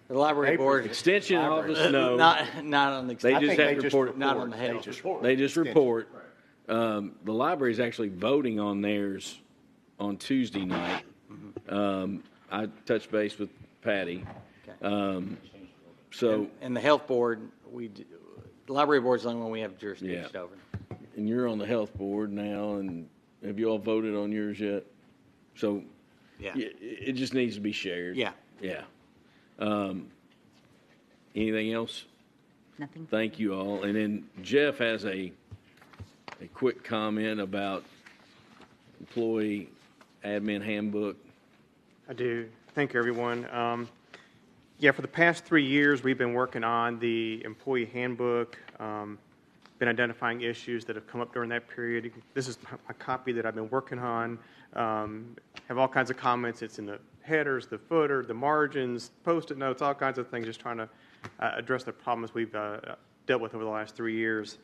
The library board. Extension office, no. Not on the They extension. just have to report. Not on the health. They just report. The library's actually voting on theirs on Tuesday night. I touched base with Patty. Okay. So. And the health board, the library board's the only one we have jurisdiction Yeah. over. And you're on the health board now, and have you all voted on yours yet? So. Yeah. It just needs to be shared. Yeah. Yeah. Anything else? Nothing. Thank you all. And then Jeff has a quick comment about employee admin handbook. I do. Thank you, everyone. For the past 3 years, we've been working on the employee handbook, been identifying issues that have come up during that period. This is a copy that I've been working on. Have all kinds of comments. It's in the headers, the footer, the margins, Post-it notes, all kinds of things, just trying to address the problems we've dealt with over the last 3 years.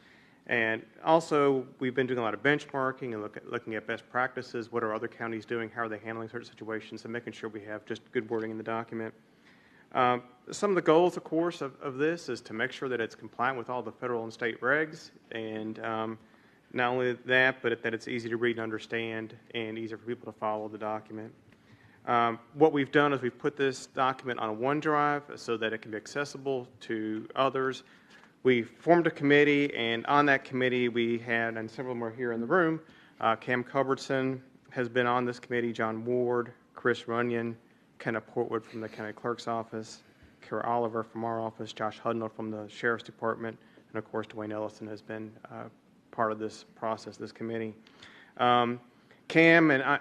And also, we've been doing a lot of benchmarking and looking at best practices. What are other counties doing? How are they handling certain situations? And making sure we have just good wording in the document. Some of the goals, of course, of this is to make sure that it's compliant with all the federal and state regs, and not only that, but that it's easy to read and understand and easier for people to follow the document. What we've done is we've put this document on a OneDrive so that it can be accessible to others. We formed a committee, and on that committee we had, and several more here in the room, Cam Culbertson has been on this committee, John Ward, Chris Runyon, Kenneth Portwood from the county clerk's office, Kara Oliver from our office, Josh Hudnall from the sheriff's department, and of course Dwayne Ellison has been part of this process, this committee. Cam and I,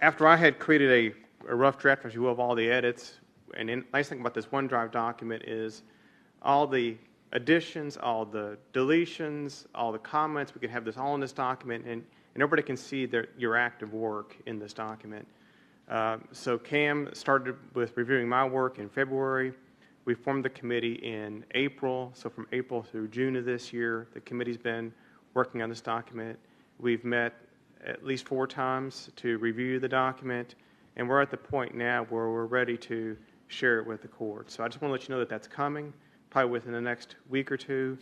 after I had created a rough draft, as you will, of all the edits, and the nice thing about this OneDrive document is all the additions, all the deletions, all the comments, we can have this all in this document, and everybody can see your active work in this document. So Cam started with reviewing my work in February. We formed the committee in April. So from April through June of this year, the committee's been working on this document. We've met at least 4 times to review the document, and we're at the point now where we're ready to share it with the court. So I just want to let you know that that's coming, probably within the next week or two,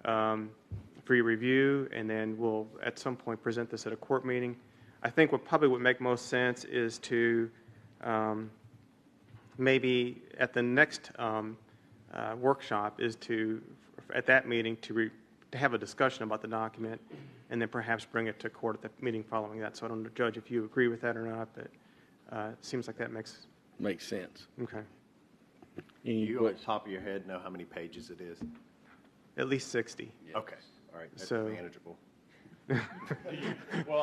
for your review, and then we'll at some point present this at a court meeting. I think what probably would make most sense is to maybe at the next workshop is to, at that meeting, to have a discussion about the document and then perhaps bring it to court at the meeting following that. So I don't know, Judge, if you agree with that or not, but it seems like that makes sense. Okay. You, off the top of your head, know how many pages it is? At least 60. Okay. All right. That's So- manageable. Well,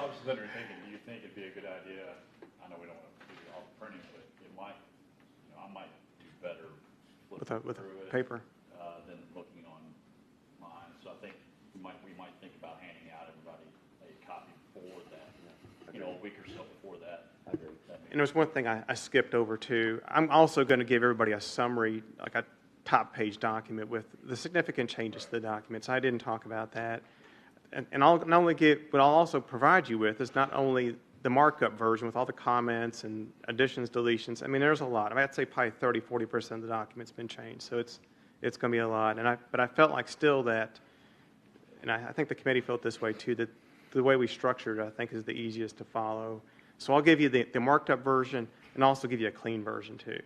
I was literally thinking, do you think it'd be a good idea? I know we don't want to do all the printing, but it might, I might do better flipping With through a it paper. than looking online. So I think we might think about handing out everybody a copy before that, a week or so before that. I agree. And there's one thing I skipped over too. I'm also going to give everybody a summary, like a top page document with the significant changes to the documents. I didn't talk about that. And I'll not only give, what I'll also provide you with is not only the markup version with all the comments and additions, deletions. I mean, there's a lot. I'd say probably 30-40% of the document's been changed. So it's going to be a lot. But I felt like still that, and I think the committee felt this way too, that the way we structured it, I think, is the easiest to follow. So I'll give you the marked up version and also give you a clean version too,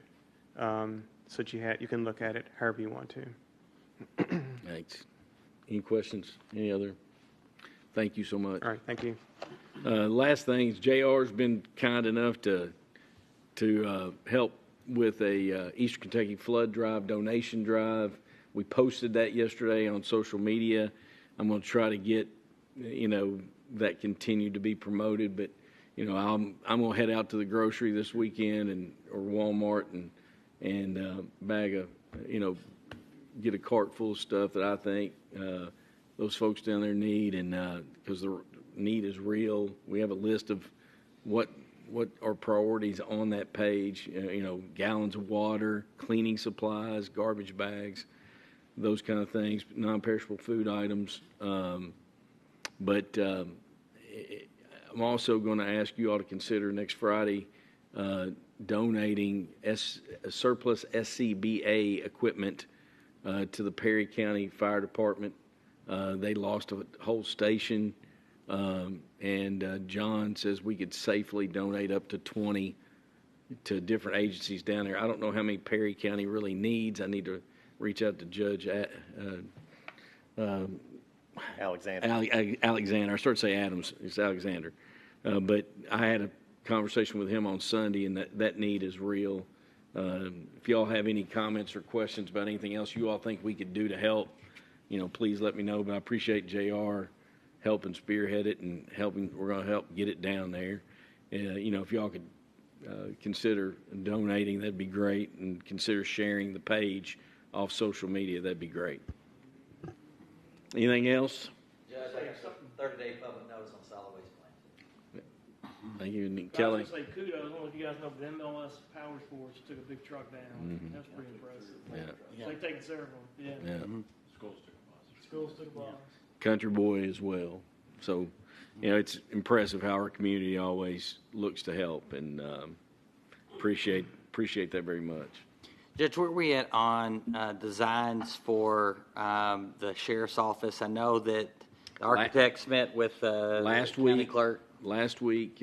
so that you can look at it however you want to. Thanks. Any questions? Any other? Thank you so much. All right, thank you. Last thing, JR's been kind enough to help with a Eastern Kentucky flood drive, donation drive. We posted that yesterday on social media. I'm going to try to get, that continued to be promoted, but I'm going to head out to the grocery this weekend or Walmart and bag of, get a cart full of stuff that I think those folks down there need, and because the need is real. We have a list of what are priorities on that page. Gallons of water, cleaning supplies, garbage bags, those kind of things, non-perishable food items. But I'm also going to ask you all to consider next Friday donating surplus SCBA equipment to the Perry County Fire Department. They lost a whole station, and John says we could safely donate up to 20 to different agencies down there. I don't know how many Perry County really needs. I need to reach out to Judge Alexander. Alexander. I started to say Adams. It's Alexander. But I had a conversation with him on Sunday, and that need is real. If you all have any comments or questions about anything else you all think we could do to help, please let me know. But I appreciate JR helping spearhead it and helping. We're going to help get it down there. If y'all could consider donating, that'd be great, and consider sharing the page off social media. That'd be great. Anything else? Judge, I got 30-day public notice on solid waste plans. Thank you, I Kelly. was going to say kudos. I don't know if you guys know, but MLS Power Sports took a big truck down. Mhm. That's pretty impressive. Yeah. They've taken several. Yeah. Schools took a bus. Schools took a bus. Country boy as well. So, it's impressive how our community always looks to help, and appreciate that very much. Judge, where are we at on designs for the sheriff's office? I know that the architects met with the county clerk. Last week,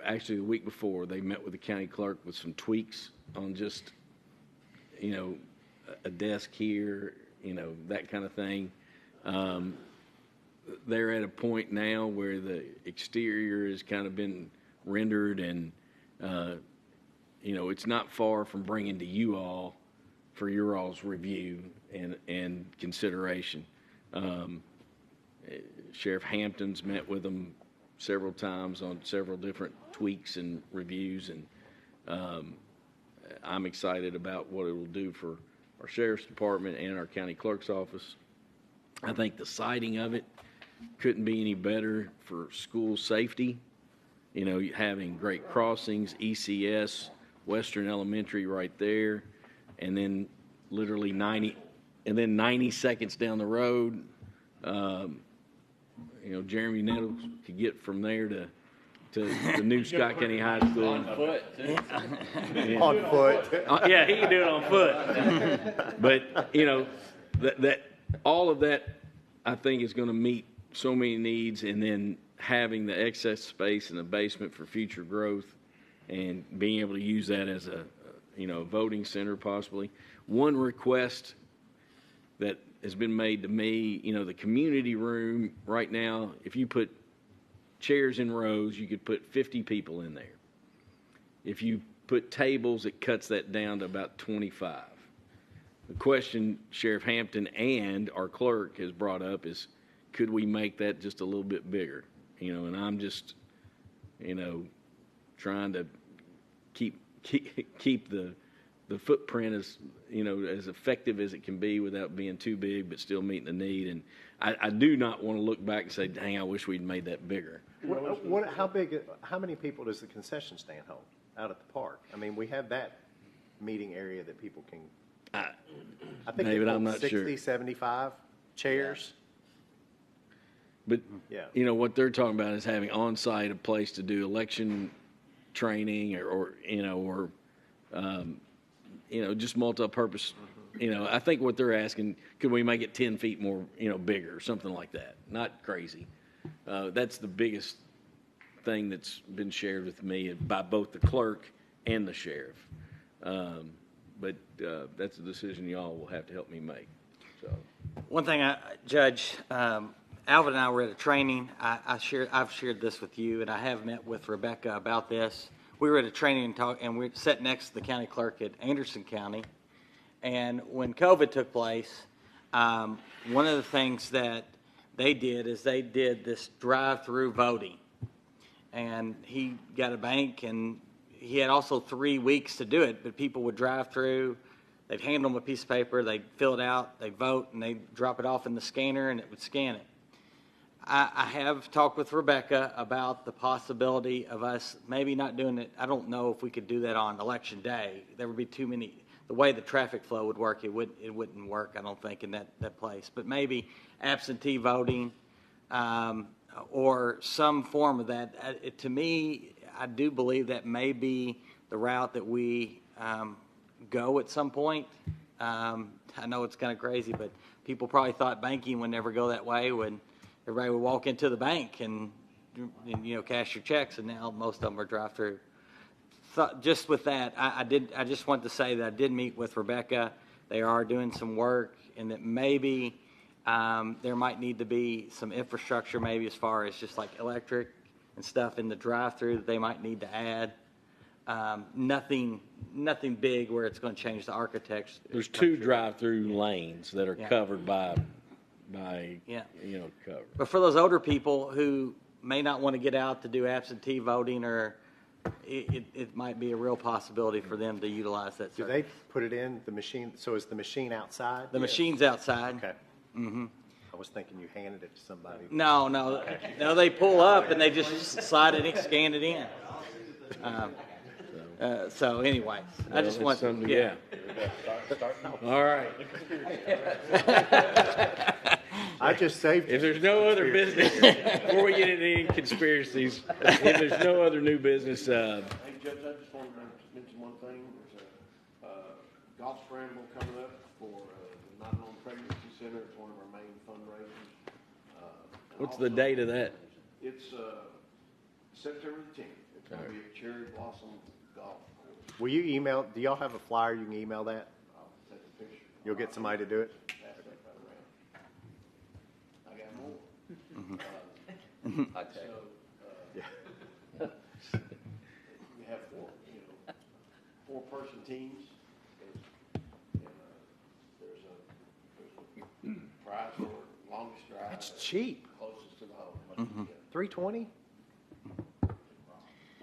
actually the week before, they met with the county clerk with some tweaks on just, a desk here, that kind of thing. They're at a point now where the exterior has kind of been rendered and, it's not far from bringing to you all for your all's review and consideration. Sheriff Hampton's met with them several times on several different tweaks and reviews, and I'm excited about what it will do for our sheriff's department and our county clerk's office. I think the siding of it couldn't be any better for school safety. Having great crossings, ECS, Western Elementary right there, and then literally 90 seconds down the road, Jeremy Nettles could get from there to the new Scott County High School. On foot. On foot. Yeah, he can do it on foot. But, that all of that, I think, is going to meet so many needs, and then having the excess space in the basement for future growth and being able to use that as a voting center possibly. One request that has been made to me, the community room right now, if you put chairs in rows, you could put 50 people in there. If you put tables, it cuts that down to about 25. The question Sheriff Hampton and our clerk has brought up is, could we make that just a little bit bigger? And I'm just, trying to keep the footprint as as effective as it can be without being too big, but still meeting the need. And I do not want to look back and say, dang, I wish we'd made that bigger. How many people does the concession stand hold out at the park? I mean, we have that meeting area that people can. I think David, it I'm holds not 60, sure. 75 chairs. But Yeah. What they're talking about is having on-site a place to do election training or just multi-purpose. I think what they're asking, could we make it 10 feet more, bigger or something like that? Not crazy. That's the biggest thing that's been shared with me by both the clerk and the sheriff. But that's a decision y'all will have to help me make. So, One thing, Judge, Alvin and I were at a training. I've shared this with you, and I have met with Rebecca about this. We were at a training and we sat next to the county clerk at Anderson County. And when COVID took place, one of the things that they did is they did this drive-through voting. And he got a bank, and he had also 3 weeks to do it, but people would drive through. They'd hand them a piece of paper, they'd fill it out, they'd vote, and they'd drop it off in the scanner, and it would scan it. I have talked with Rebecca about the possibility of us maybe not doing it. I don't know if we could do that on election day. There would be too many. The way the traffic flow would work, it wouldn't work, I don't think, in that place. But maybe absentee voting or some form of that. To me, I do believe that may be the route that we go at some point. I know it's kind of crazy, but people probably thought banking would never go that way when everybody would walk into the bank and cash your checks, and now most of them are drive-through. Just with that, I just want to say that I did meet with Rebecca. They are doing some work, and that maybe there might need to be some infrastructure, maybe as far as just like electric and stuff in the drive-through that they might need to add. Nothing big where it's going to change the architecture. there's 2 drive-through lanes that are covered by cover. But for those older people who may not want to get out to do absentee voting, or it might be a real possibility for them to utilize that Do service. they put it in the machine? So is the machine outside? The machine's outside. Okay. Mm-hmm. I was thinking you handed it to somebody. No, they pull up and they just slide it in, scan it in. So anyways, I just want to, yeah. All right. I just saved. If there's no other business, before we get into any conspiracies, if there's no other new business, Hey, Judge, I just wanted to mention one thing. There's golf scramble coming up for the Not Alone Pregnancy Center. It's one of our main fundraisers. And What's the also, date of that? It's September the 10th. It's going to be at Cherry Blossom Golf Course. Will you email, do y'all have a flyer you can email that? I'll take a picture. You'll get somebody to do it? Pass that right around. I got more. Okay. We have four-person teams. And, there's a prize for longest drive. That's cheap. Closest to the hole. $320?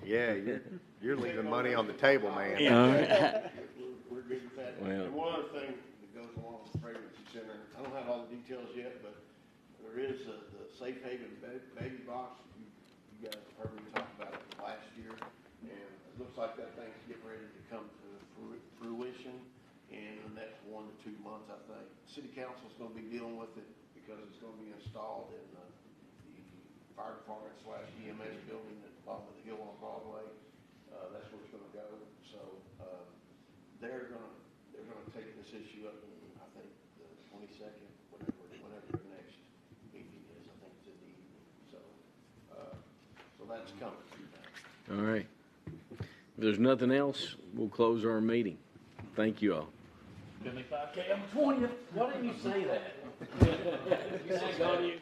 Yeah, you're leaving money on the table, man. We're good with that. Well. And one other thing that goes along with the pregnancy center, I don't have all the details yet, but there is the Safe Haven baby box. You guys have heard me talk about it last year, and it looks like that thing's getting ready to come to fruition in the next 1 to 2 months, I think. City council's going to be dealing with it because it's going to be installed in the fire department / EMS building at the bottom of the hill on Broadway. That's where it's going to go. So they're going to take this issue up in, I think, the 22nd, whenever the next meeting is. I think it's in the evening. So that's coming. All right. If there's nothing else, we'll close our meeting. Thank you all. 75K on the 20th. Why didn't you say that? You said, God, you.